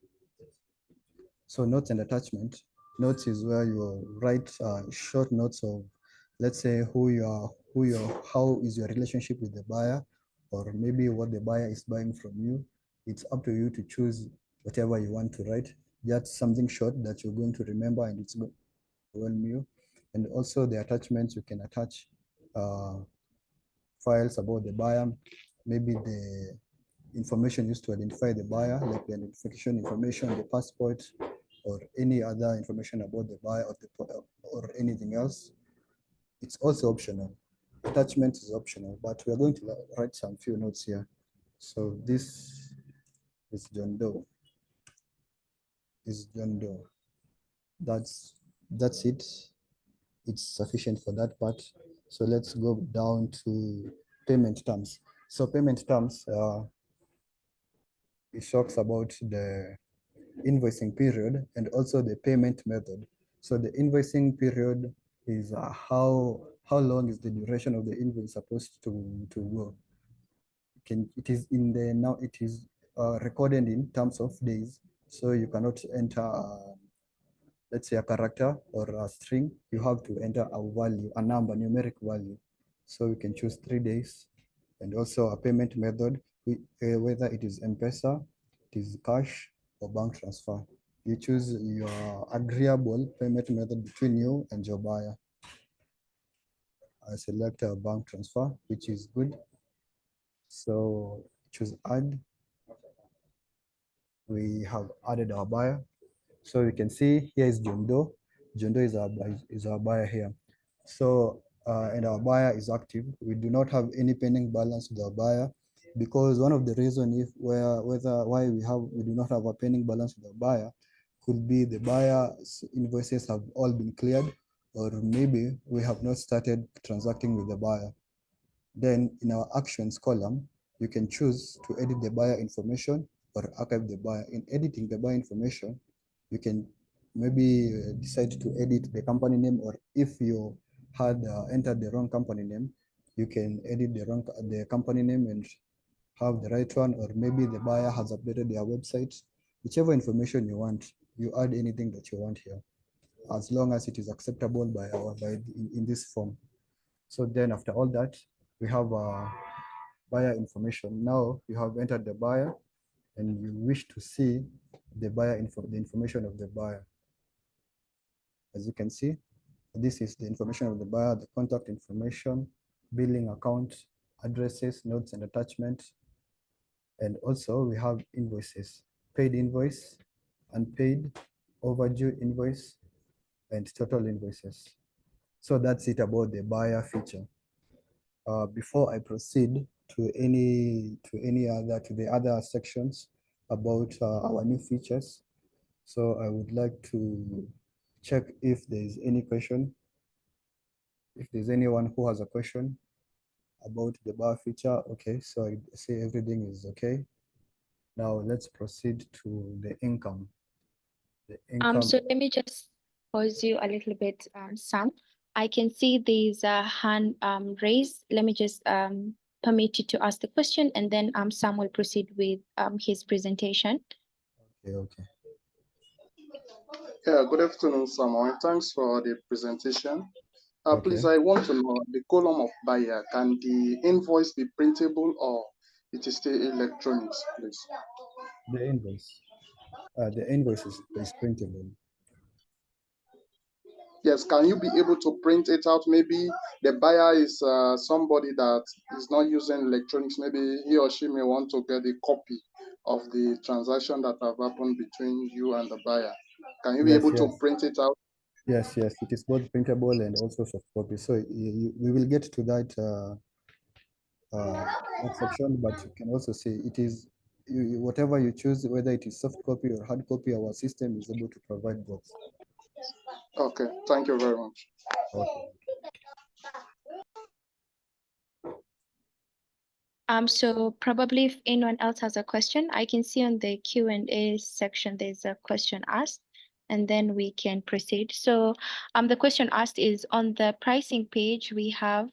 So notes and attachment. Notes is where you write short notes of, let's say, how is your relationship with the buyer, or maybe what the buyer is buying from you. It's up to you to choose whatever you want to write. Just something short that you're going to remember and it's going to overwhelm you. And also the attachments, you can attach files about the buyer, maybe the information used to identify the buyer, like the identification information, the passport, or any other information about the buyer or anything else. It's also optional. Attachment is optional, but we are going to write some few notes here. So this is John Doe. Is John Doe. That's it. It's sufficient for that part. So let's go down to payment terms. So payment terms, it talks about the invoicing period and also the payment method. So the invoicing period is how long is the duration of the invoice supposed to go. It is in the now it is recorded in terms of days. So you cannot enter let's say a character or a string. You have to enter a value, a number, numeric value. So you can choose 3 days, and also a payment method, whether it is M-Pesa, it is cash, or bank transfer. You choose your agreeable payment method between you and your buyer. I select a bank transfer, which is good. So choose add. We have added our buyer. So you can see here is John Doe. John Doe is our buyer here. So and our buyer is active. We do not have any pending balance with our buyer, because one of the reasons why we do not have a pending balance with our buyer could be the buyer's invoices have all been cleared, or maybe we have not started transacting with the buyer. Then in our actions column, you can choose to edit the buyer information or archive the buyer. In editing the buyer information, you can maybe decide to edit the company name, or if you had entered the wrong company name, you can edit the company name and have the right one, or maybe the buyer has updated their website. Whichever information you want, you add anything that you want here, as long as it is acceptable in this form. So then after all that, we have buyer information. Now you have entered the buyer and you wish to see the information of the buyer. As you can see, this is the information of the buyer, the contact information, billing account, addresses, notes and attachments. And also we have invoices, paid invoice, unpaid, overdue invoice, and total invoices. So that's it about the buyer feature. Before I proceed to the other sections about our new features, so I would like to check if there is any question. If there's anyone who has a question about the buyer feature, okay, so I see everything is okay. Now let's proceed to the income. So let me just pause you a little bit, Sam. I can see there's a hand raised. Let me just permit you to ask the question, and then Sam will proceed with his presentation. Okay. Yeah, good afternoon, Samuel. Thanks for the presentation. Okay. Please, I want to know the column of buyer. Can the invoice be printable or it is still electronics, please? The invoice is printable. Yes, can you be able to print it out? Maybe the buyer is somebody that is not using electronics. Maybe he or she may want to get a copy of the transaction that have happened between you and the buyer. Can you be able to print it out? Yes, it is both printable and also soft copy. So we will get to that that section, but you can also see it is whatever you choose, whether it is soft copy or hard copy, our system is able to provide both. Okay, thank you very much. Okay. So probably if anyone else has a question, I can see on the Q&A section there's a question asked, and then we can proceed. So the question asked is on the pricing page we have,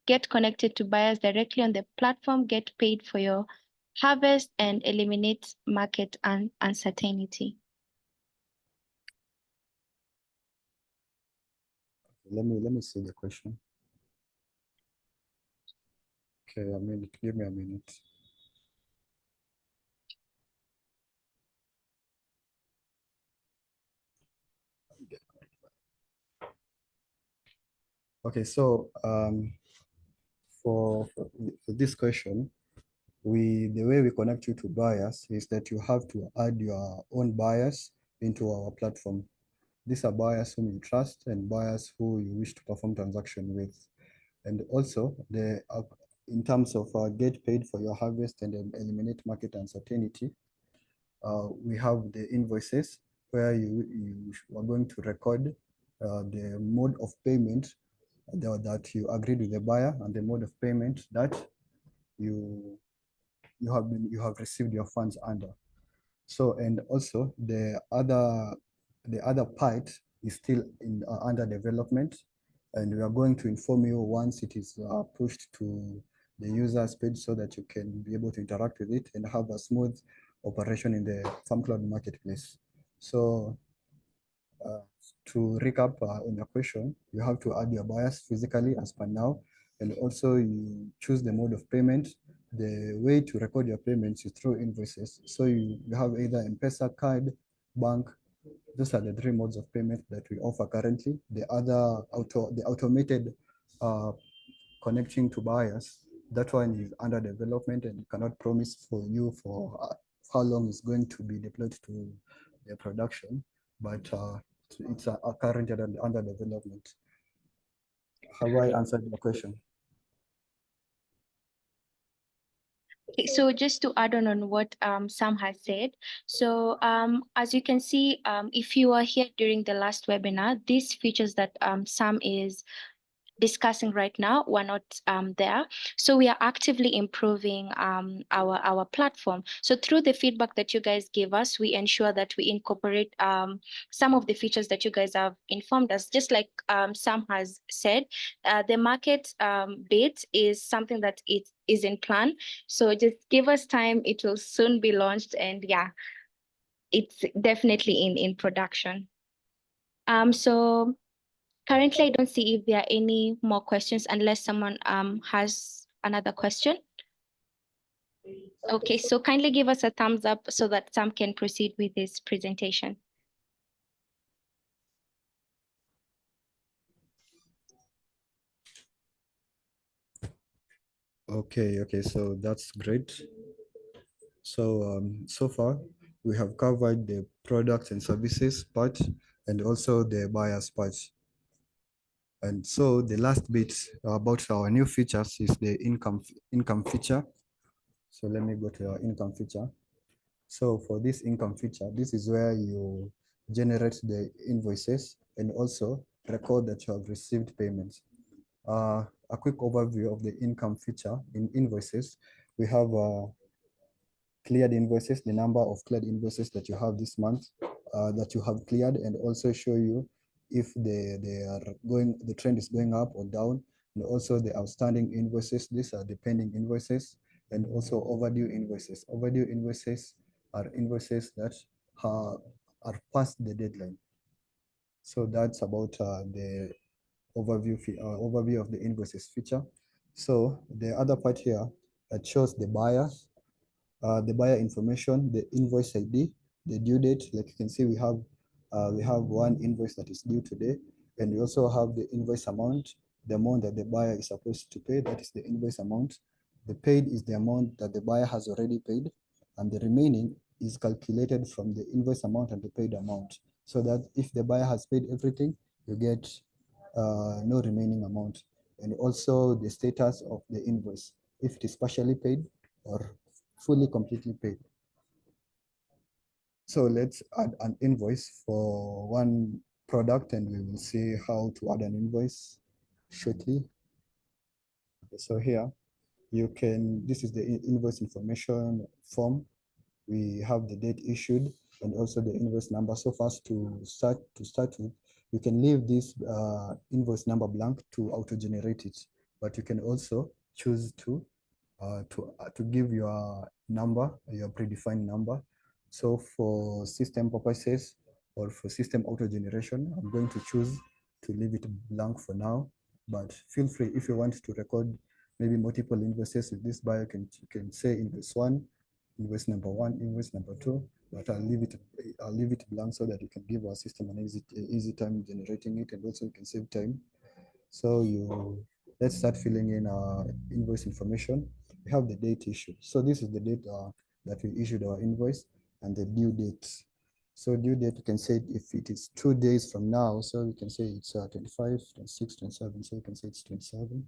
get connected to buyers directly on the platform, get paid for your harvest and eliminate market uncertainty. Let me see the question. Okay, a minute, give me a minute. Okay, so for this question, the way we connect you to buyers is that you have to add your own buyers into our platform. These are buyers whom you trust and buyers who you wish to perform transaction with. And also, in terms of get paid for your harvest and eliminate market uncertainty, we have the invoices where you are going to record the mode of payment that you agreed with the buyer and the mode of payment that you have received your funds under. So, and also the other part is still under development, and we are going to inform you once it is pushed to the user's page so that you can be able to interact with it and have a smooth operation in the FarmCloud marketplace. So to recap on your question, you have to add your buyers physically as per now, and also you choose the mode of payment. The way to record your payments is through invoices. So you have either M-Pesa, card, bank. Those are the three modes of payment that we offer currently. The other automated connecting to buyers, that one is under development and cannot promise for you for how long it's going to be deployed to the production, but it's currently under development. Have I answered your question? Okay, so just to add on what Sam has said, so as you can see, if you are here during the last webinar, these features that Sam is discussing right now were not there. So we are actively improving our platform. So through the feedback that you guys give us, we ensure that we incorporate some of the features that you guys have informed us. Just like Sam has said, the market bit is something that it is in plan. So just give us time, it will soon be launched, and yeah, it's definitely in production. So currently, I don't see if there are any more questions unless someone has another question. Okay, so kindly give us a thumbs up so that Sam can proceed with his presentation. Okay, so that's great. So so far we have covered the products and services part and also the buyers part. And so the last bit about our new features is the income feature. So let me go to our income feature. So for this income feature, this is where you generate the invoices and also record that you have received payments. A quick overview of the income feature in invoices. We have cleared invoices, the number of cleared invoices that you have this month, that you have cleared, and also show you if the trend is going up or down, and also the outstanding invoices. These are the pending invoices, and also overdue invoices. Overdue invoices are invoices that are past the deadline. So that's about the overview of the invoices feature. So the other part here that shows the buyer information, the invoice ID, the due date. Like you can see, we have one invoice that is due today, and we also have the invoice amount, the amount that the buyer is supposed to pay. That is the invoice amount. The paid is the amount that the buyer has already paid, and the remaining is calculated from the invoice amount and the paid amount. So that if the buyer has paid everything, you get no remaining amount. And also the status of the invoice, if it is partially paid or fully completely paid. So let's add an invoice for one product, and we will see how to add an invoice shortly. Okay, so here you can, this is the invoice information form. We have the date issued and also the invoice number. So first to start with, you can leave this invoice number blank to auto-generate it, but you can also choose to to give your number, your predefined number. So for system purposes or for system auto generation, I'm going to choose to leave it blank for now, but feel free if you want to record maybe multiple invoices with this buyer, you can say invoice 1, invoice number 1, invoice number 2, but I'll leave it blank so that you can give our system an easy time generating it, and also you can save time. So let's start filling in our invoice information. We have the date issued. So this is the date that we issued our invoice and the due date. So due date, you can say if it is 2 days from now, so we can say it's 25, 26, 27, so you can say it's 27.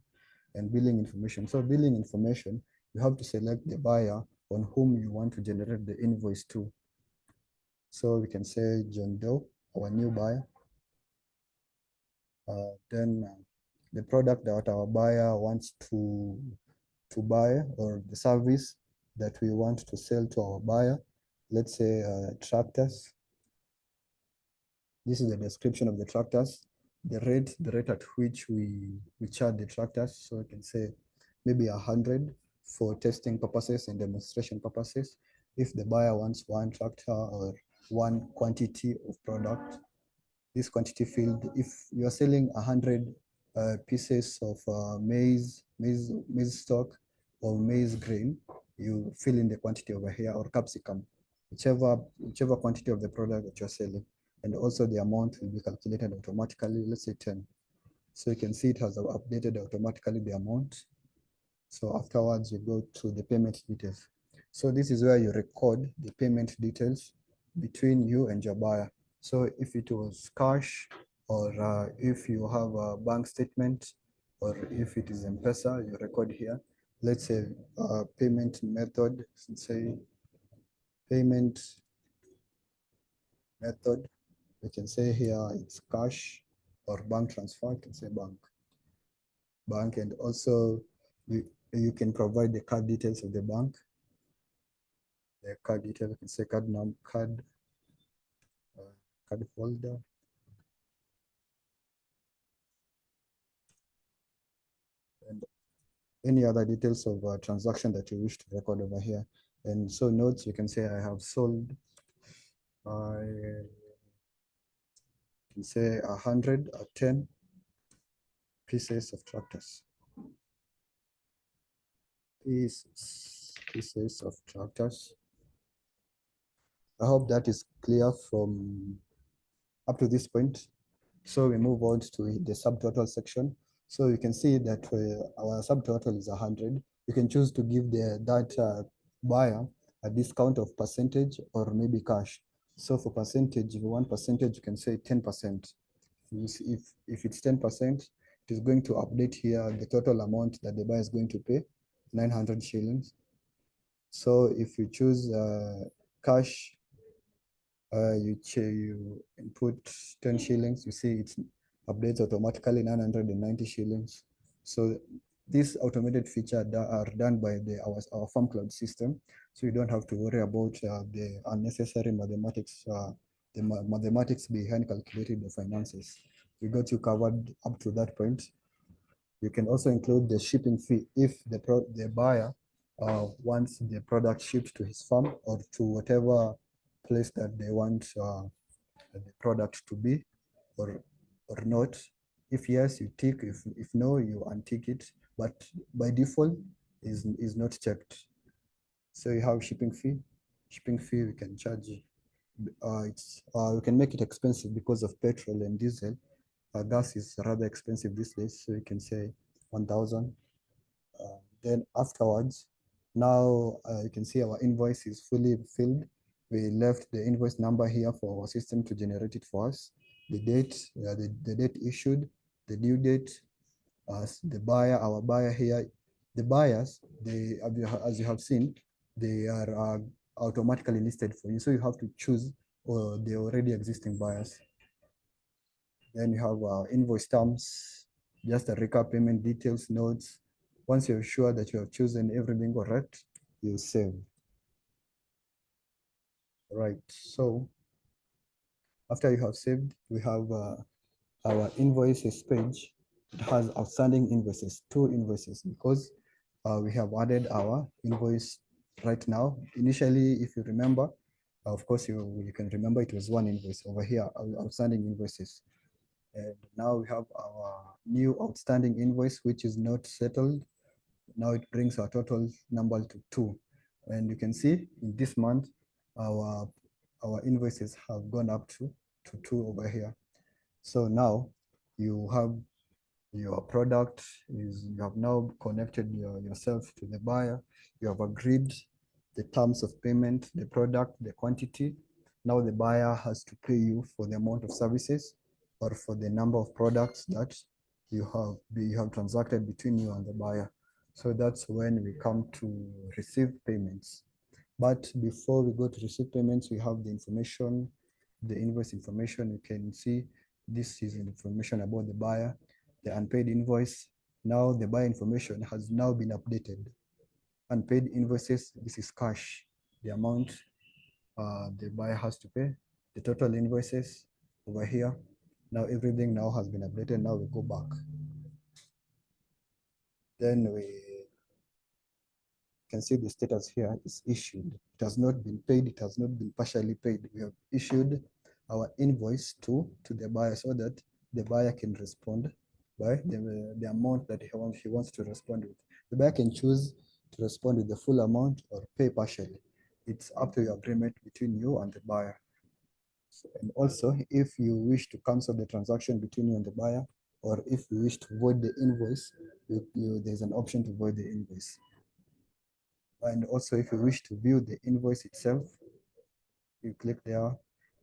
And billing information. So billing information, you have to select the buyer on whom you want to generate the invoice to. So we can say John Doe, our new buyer. Then the product that our buyer wants to buy, or the service that we want to sell to our buyer. Let's say tractors. This is the description of the tractors. The rate at which we charge the tractors. So we can say maybe 100 for testing purposes and demonstration purposes. If the buyer wants one tractor or one quantity of product, this quantity field, if you're selling 100 pieces of maize stock or maize grain, you fill in the quantity over here, or capsicum, whichever quantity of the product that you're selling. And also the amount will be calculated automatically, let's say 10. So you can see it has updated automatically the amount. So afterwards you go to the payment details. So this is where you record the payment details between you and your buyer. So if it was cash, or if you have a bank statement, or if it is M-Pesa, you record here. Let's say payment method, say payment method. We can say here it's cash or bank transfer. You can say bank, and also you can provide the card details of the bank. The card detail, you can say card number, card holder. And any other details of a transaction that you wish to record over here. And so notes, you can say I have sold, I can say 110 pieces of tractors. Pieces of tractors. I hope that is clear from up to this point. So we move on to the subtotal section. So you can see that our subtotal is 100. You can choose to give that buyer a discount of percentage or maybe cash. So for percentage, if you want percentage, you can say 10%. If it's 10%, it is going to update here the total amount that the buyer is going to pay, 900 shillings. So if you choose cash, you input 10 shillings, you see it updates automatically 990 shillings. So this automated feature are done by our FarmCloud system, so you don't have to worry about the unnecessary mathematics, the mathematics behind calculating the finances. We got you covered up to that point. You can also include the shipping fee if the buyer wants the product shipped to his farm or to whatever place that they want the product to be, or not. If yes, you tick. If no, you untick it. But by default, is not checked. So you have shipping fee. Shipping fee we can charge. We can make it expensive because of petrol and diesel. Gas is rather expensive these days, so you can say 1,000. Then afterwards, now you can see our invoice is fully filled. We left the invoice number here for our system to generate it for us. The date, the date issued, the due date, the buyer, our buyer here. The buyers, as you have seen, they are automatically listed for you. So you have to choose the already existing buyers. Then you have invoice terms, just a recap, payment details, notes. Once you're sure that you have chosen everything correct, you save. Right, so after you have saved, we have our invoices page. It has outstanding invoices, 2 invoices, because we have added our invoice right now. Initially, if you remember, of course, you can remember it was one invoice over here, outstanding invoices. And now we have our new outstanding invoice, which is not settled. Now it brings our total number to 2. And you can see in this month, our invoices have gone up to 2 over here. So now you have your product is, you have now connected yourself to the buyer. You have agreed the terms of payment, the product, the quantity. Now the buyer has to pay you for the amount of services or for the number of products that you have transacted between you and the buyer. So that's when we come to receive payments. But before we go to receive payments, we have the information, the invoice information. You can see this is information about the buyer, the unpaid invoice. Now the buyer information has now been updated. Unpaid invoices, this is cash, the amount the buyer has to pay, the total invoices over here. Now everything now has been updated. Now we go back. Then we can see the status here is issued. It has not been paid. It has not been partially paid. We have issued our invoice to the buyer so that the buyer can respond by the amount that he wants to respond with. The buyer can choose to respond with the full amount or pay partially. It's up to your agreement between you and the buyer. So, and also, if you wish to cancel the transaction between you and the buyer, or if you wish to void the invoice, there's an option to void the invoice. And also, if you wish to view the invoice itself, you click there,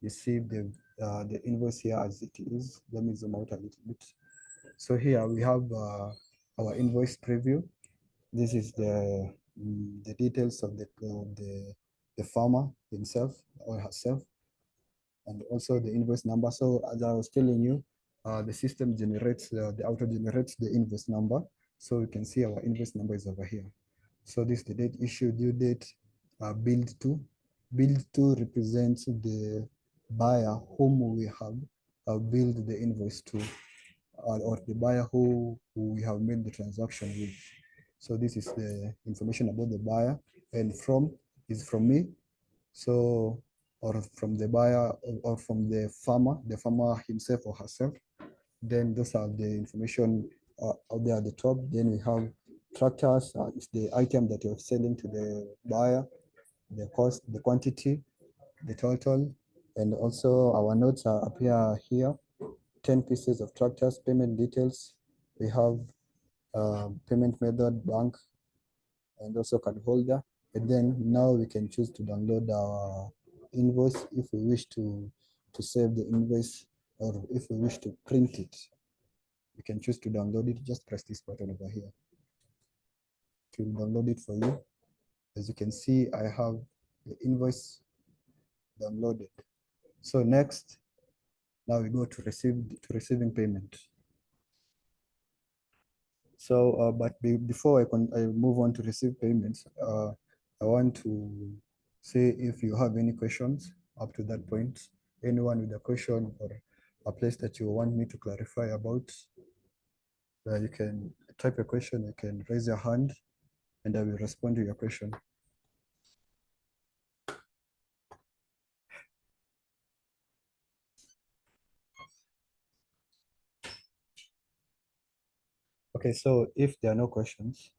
you see the invoice here as it is. Let me zoom out a little bit. So here we have our invoice preview. This is the details of the farmer himself or herself, and also the invoice number. So as I was telling you, the system generates, the auto generates the invoice number. So we can see our invoice number is over here. So this is the date, issue, due date, billed to. Billed to represents the buyer whom we have billed the invoice to, or the buyer who we have made the transaction with. So this is the information about the buyer, and from is from me. So, or from the buyer, or from the farmer himself or herself. Then those are the information out there at the top. Then we have tractors, it's the item that you're selling to the buyer, the cost, the quantity, the total, and also our notes are appear here. 10 pieces of tractors, payment details. We have payment method, bank, and also card holder. And then now we can choose to download our invoice if we wish to save the invoice, or if we wish to print it. You can choose to download it. Just press this button over here to download it for you. As you can see, I have the invoice downloaded. So next, now we go to receiving payment. So, but before I move on to receive payments, I want to say if you have any questions up to that point, anyone with a question or a place that you want me to clarify about, you can type a question, you can raise your hand, and I will respond to your question. Okay, so if there are no questions,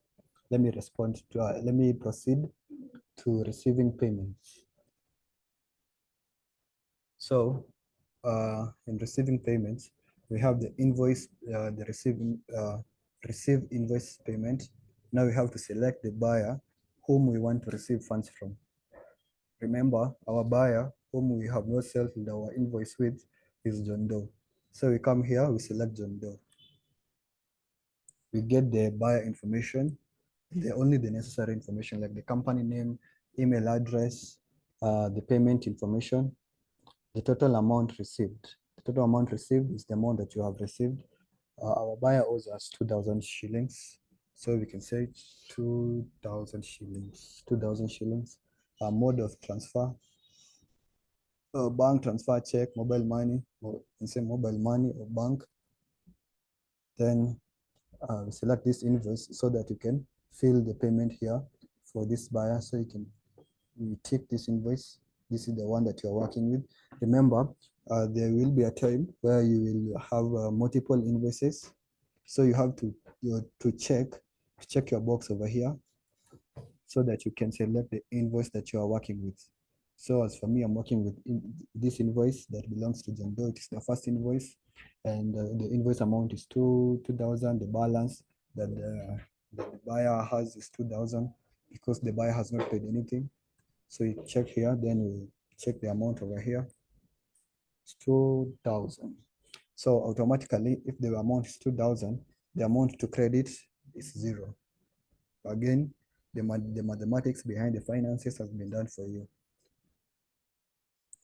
let me proceed to receiving payments. So in receiving payments, we have the invoice, the receive invoice payment. Now we have to select the buyer whom we want to receive funds from. Remember, our buyer whom we have not settled our invoice with is John Doe. So we come here, we select John Doe. We get the buyer information, only the necessary information like the company name, email address, the payment information, the total amount received. The total amount received is the amount that you have received. Our buyer owes us 2,000 shillings. So we can say 2,000 shillings, 2,000 shillings. Mode of transfer, bank transfer, check, mobile money, or you can say mobile money or bank. Then we select this invoice so that you can fill the payment here for this buyer. So you can tick this invoice. This is the one that you're working with. Remember, there will be a time where you will have multiple invoices. So you have to check your box over here so that you can select the invoice that you are working with. So as for me, I'm working with this invoice that belongs to John Doe. It is the first invoice, and the invoice amount is 2,000. The balance that the buyer has is 2,000 because the buyer has not paid anything. So you check here, then we check the amount over here. It's 2,000. So automatically, if the amount is 2,000, the amount to credit is 0. Again, the mathematics behind the finances has been done for you.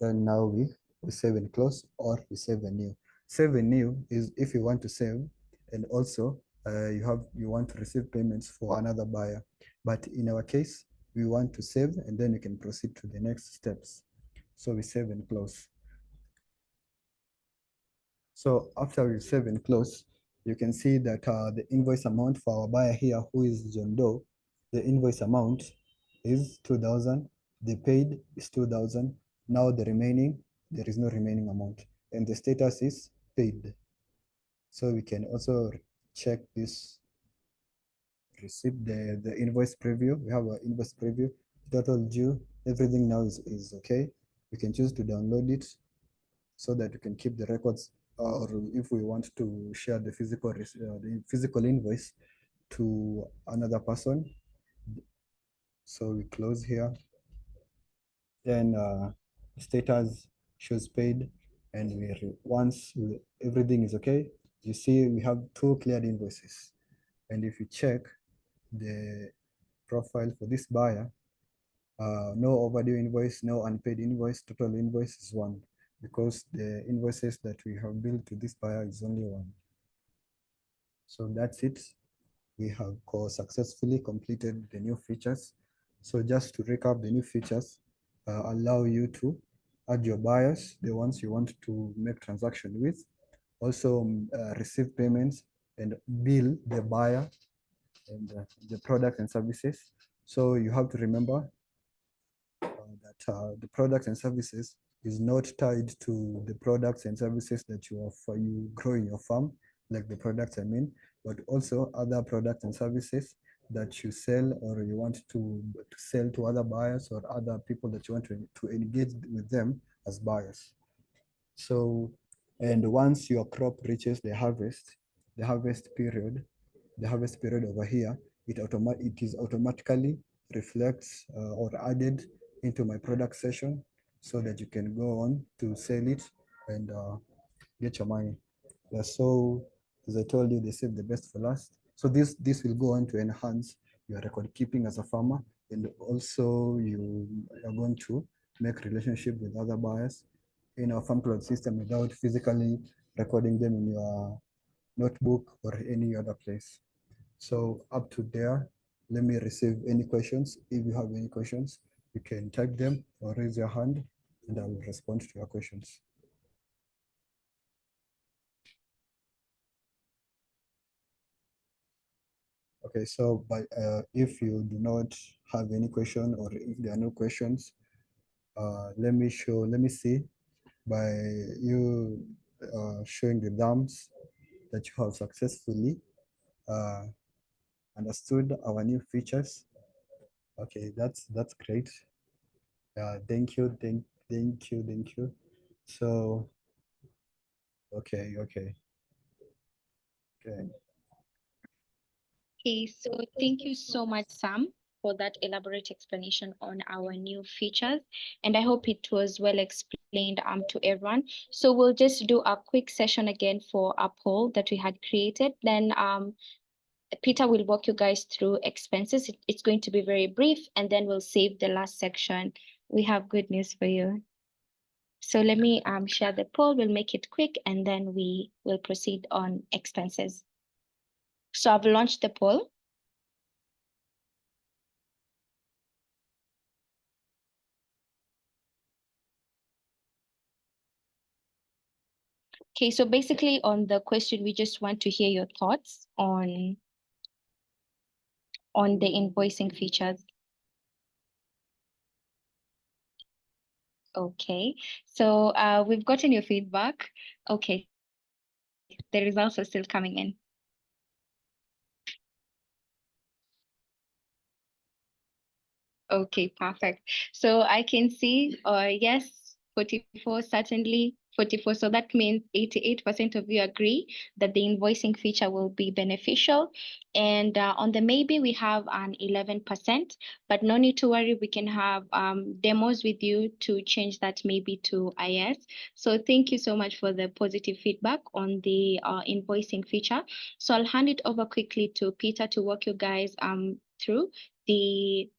Then now we save and close, or we save a new. Save a new is if you want to save, and also you want to receive payments for another buyer. But in our case, we want to save, and then we can proceed to the next steps. So we save and close. So after we save and close, you can see that the invoice amount for our buyer here, who is John Doe, the invoice amount is 2,000. The paid is 2,000. Now the remaining, there is no remaining amount, and the status is paid. So we can also check this receipt, the invoice preview. We have an invoice preview. Total due, everything now is okay. We can choose to download it so that you can keep the records, or if we want to share the physical invoice to another person. So we close here. Then status shows paid, and once everything is okay, you see we have 2 cleared invoices. And if you check the profile for this buyer, no overdue invoice, no unpaid invoice, total invoice is 1, because the invoices that we have billed to this buyer is only 1. So that's it. We have successfully completed the new features. So just to recap, the new features allow you to add your buyers, the ones you want to make transaction with, also receive payments and bill the buyer and the product and services. So you have to remember that the products and services is not tied to the products and services that you grow in your farm, like the products I mean, but also other products and services that you sell, or you want to sell to other buyers or other people that you want to engage with them as buyers. So, and once your crop reaches the harvest period over here, it is automatically reflects or added into my product session, so that you can go on to sell it and get your money. Yeah, so as I told you, they save the best for last. So this will go on to enhance your record keeping as a farmer, and also you are going to make relationship with other buyers in our FarmCloud system without physically recording them in your notebook or any other place. So up to there, let me receive any questions. If you have any questions, you can type them or raise your hand, and I will respond to your questions. Okay, so if you do not have any question, or if there are no questions, let me see by you showing the thumbs that you have successfully understood our new features. Okay, that's great. Thank you. So, okay. Okay, so thank you so much, Sam, for that elaborate explanation on our new features. And I hope it was well explained to everyone. So we'll just do a quick session again for a poll that we had created. Then Peter will walk you guys through expenses. It's going to be very brief, and then we'll save the last section. We have good news for you. So let me share the poll. We'll make it quick, and then we will proceed on expenses. So I've launched the poll. Okay, so basically on the question, we just want to hear your thoughts on on the invoicing features? Okay, so we've gotten your feedback. Okay, the results are still coming in. Okay, perfect. So I can see, yes, 44, certainly 44. So that means 88% of you agree that the invoicing feature will be beneficial. And on the maybe, we have an 11%, but no need to worry. We can have demos with you to change that maybe to IS. So thank you so much for the positive feedback on the invoicing feature. So I'll hand it over quickly to Peter to walk you guys through the,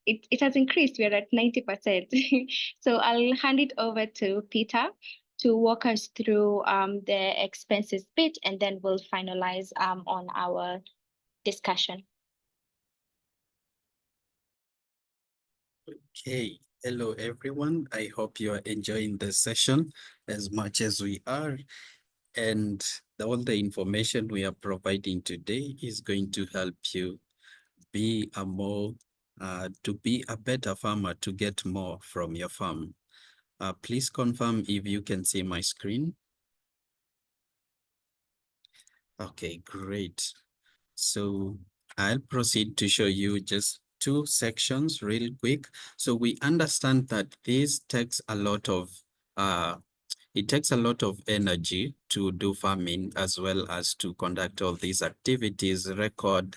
it has increased. We're at 90%. So I'll hand it over to Peter to walk us through the expenses bit, and then we'll finalize on our discussion. Okay, hello everyone. I hope you are enjoying the session as much as we are. And all the information we are providing today is going to help you be a more, to be a better farmer, to get more from your farm. Please confirm if you can see my screen. Okay, great. So I'll proceed to show you just two sections real quick. So we understand that this takes a lot of, it takes a lot of energy to do farming, as well as to conduct all these activities, record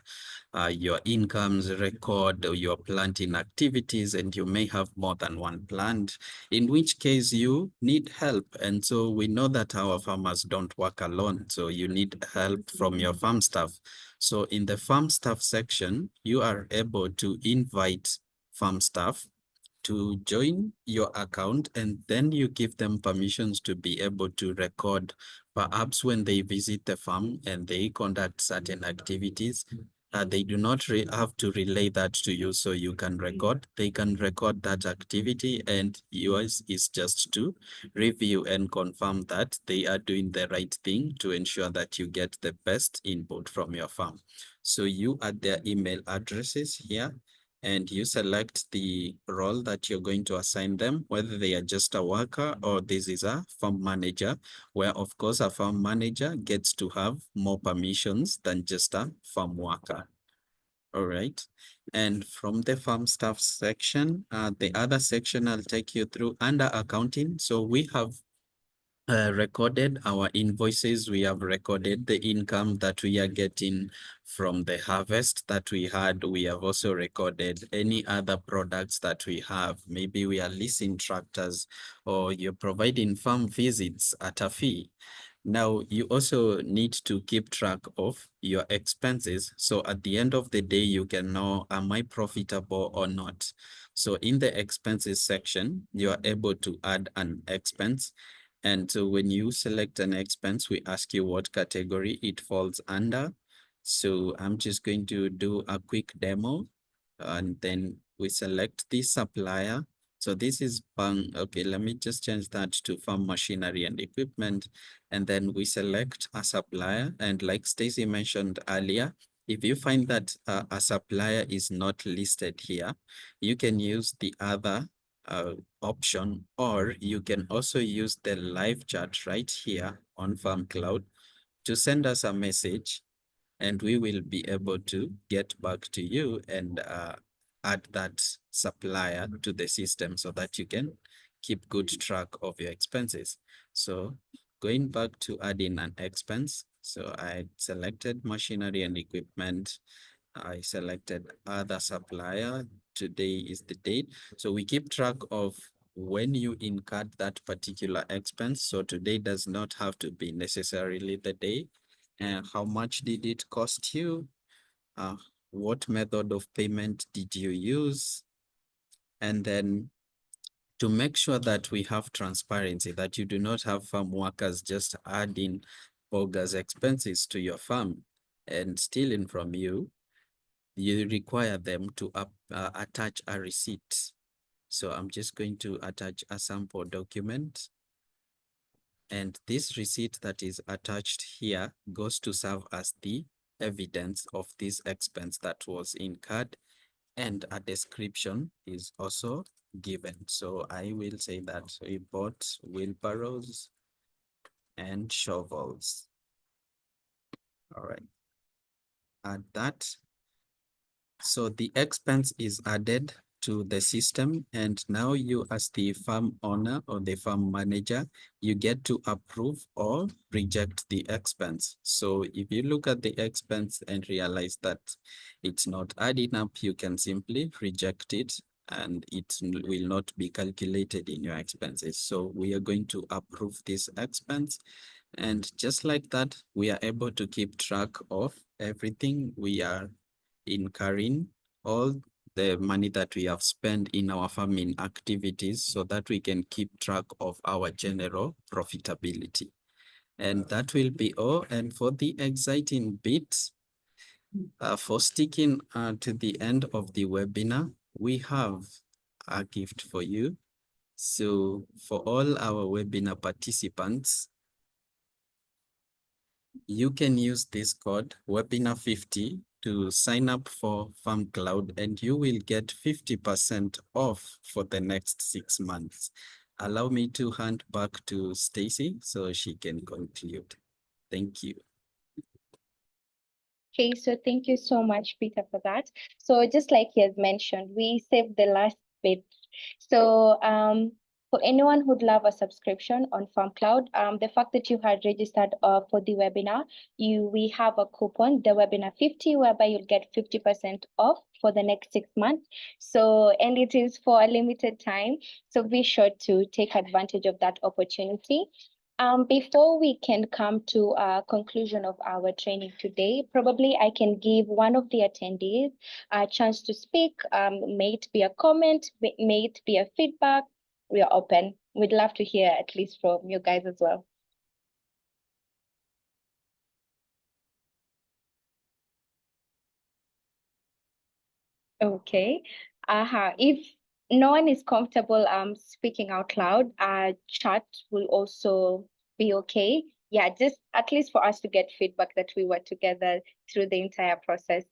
your incomes, record your planting activities, and you may have more than one plant, in which case you need help. And so we know that our farmers don't work alone, so you need help from your farm staff. So in the farm staff section, you are able to invite farm staff to join your account, and then you give them permissions to be able to record, perhaps when they visit the farm and they conduct certain activities. They do not have to relay that to you, so you can record. They can record that activity, and yours is just to review and confirm that they are doing the right thing to ensure that you get the best input from your farm. So you add their email addresses here, and you select the role that you're going to assign them, whether they are just a worker or this is a farm manager, where of course a farm manager gets to have more permissions than just a farm worker. All right. And from the farm staff section, the other section I'll take you through under accounting. So we have recorded our invoices. We have recorded the income that we are getting from the harvest that we had. We have also recorded any other products that we have. Maybe we are leasing tractors, or you're providing farm visits at a fee. Now, you also need to keep track of your expenses. So at the end of the day, you can know, am I profitable or not? So in the expenses section, you are able to add an expense. And so when you select an expense, we ask you what category it falls under. So I'm just going to do a quick demo, and then we select the supplier. So this is okay, let me just change that to farm machinery and equipment. And then we select a supplier. And like Stacy mentioned earlier, if you find that a supplier is not listed here, you can use the other option, or you can also use the live chat right here on FarmCloud to send us a message, and we will be able to get back to you and add that supplier to the system so that you can keep good track of your expenses. So going back to adding an expense, so I selected machinery and equipment. I selected other supplier. Today is the date. So we keep track of when you incurred that particular expense. So today does not have to be necessarily the day. And how much did it cost you? What method of payment did you use? And then to make sure that we have transparency, that you do not have farm workers just adding bogus expenses to your farm and stealing from you, you require them to attach a receipt. So I'm just going to attach a sample document. And this receipt that is attached here goes to serve as the evidence of this expense that was incurred, and a description is also given. So I will say that we bought wheelbarrows and shovels. All right. Add that. So the expense is added to the system, and now you as the farm owner or the farm manager, you get to approve or reject the expense. So if you look at the expense and realize that it's not adding up, you can simply reject it and it will not be calculated in your expenses. So we are going to approve this expense. And just like that, we are able to keep track of everything we are incurring, all the money that we have spent in our farming activities, so that we can keep track of our general profitability. And that will be all. And for the exciting bit, for sticking to the end of the webinar, we have a gift for you. So for all our webinar participants, you can use this code webinar50 to sign up for FarmCloud, and you will get 50% off for the next 6 months. Allow me to hand back to Stacy so she can conclude. Thank you. Okay, so thank you so much, Peter, for that. So just like he has mentioned, we saved the last bit. So for anyone who'd love a subscription on FarmCloud, the fact that you had registered for the webinar, we have a coupon, the webinar 50, whereby you'll get 50% off for the next 6 months. So, and it is for a limited time. So be sure to take advantage of that opportunity. Before we can come to a conclusion of our training today, probably I can give one of the attendees a chance to speak. May it be a comment, may it be a feedback. We are open. We'd love to hear at least from you guys as well. Okay. If no one is comfortable speaking out loud, chat will also be okay. Yeah, just at least for us to get feedback that we were together through the entire process.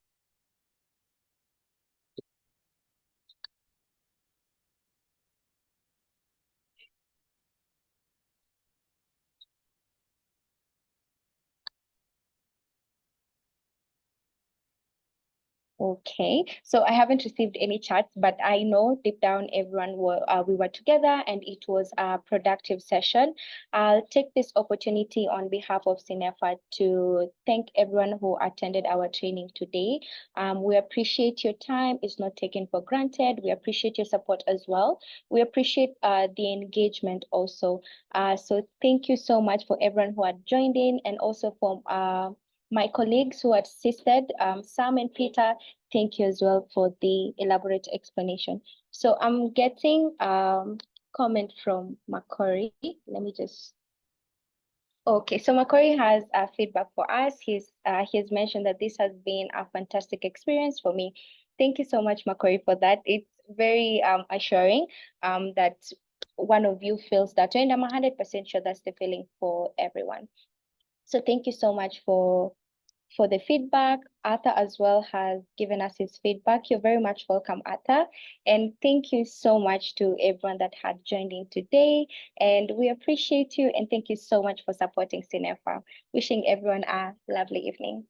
Okay, so I haven't received any chats, but I know deep down everyone we were together and it was a productive session. I'll take this opportunity on behalf of CINEFA to thank everyone who attended our training today. We appreciate your time. It's not taken for granted. We appreciate your support as well. We appreciate the engagement also. So thank you so much for everyone who had joined in, and also for my colleagues who assisted, Sam and Peter. Thank you as well for the elaborate explanation. So I'm getting comment from Makori. Let me just. Okay, so Makori has feedback for us. He has mentioned that this has been a fantastic experience for me. Thank you so much, Makori, for that. It's very assuring that one of you feels that, and I'm 100% sure that's the feeling for everyone. So thank you so much for the feedback. Arthur as well has given us his feedback. You're very much welcome, Arthur. And thank you so much to everyone that had joined in today. And we appreciate you, and thank you so much for supporting CINEFA. Wishing everyone a lovely evening.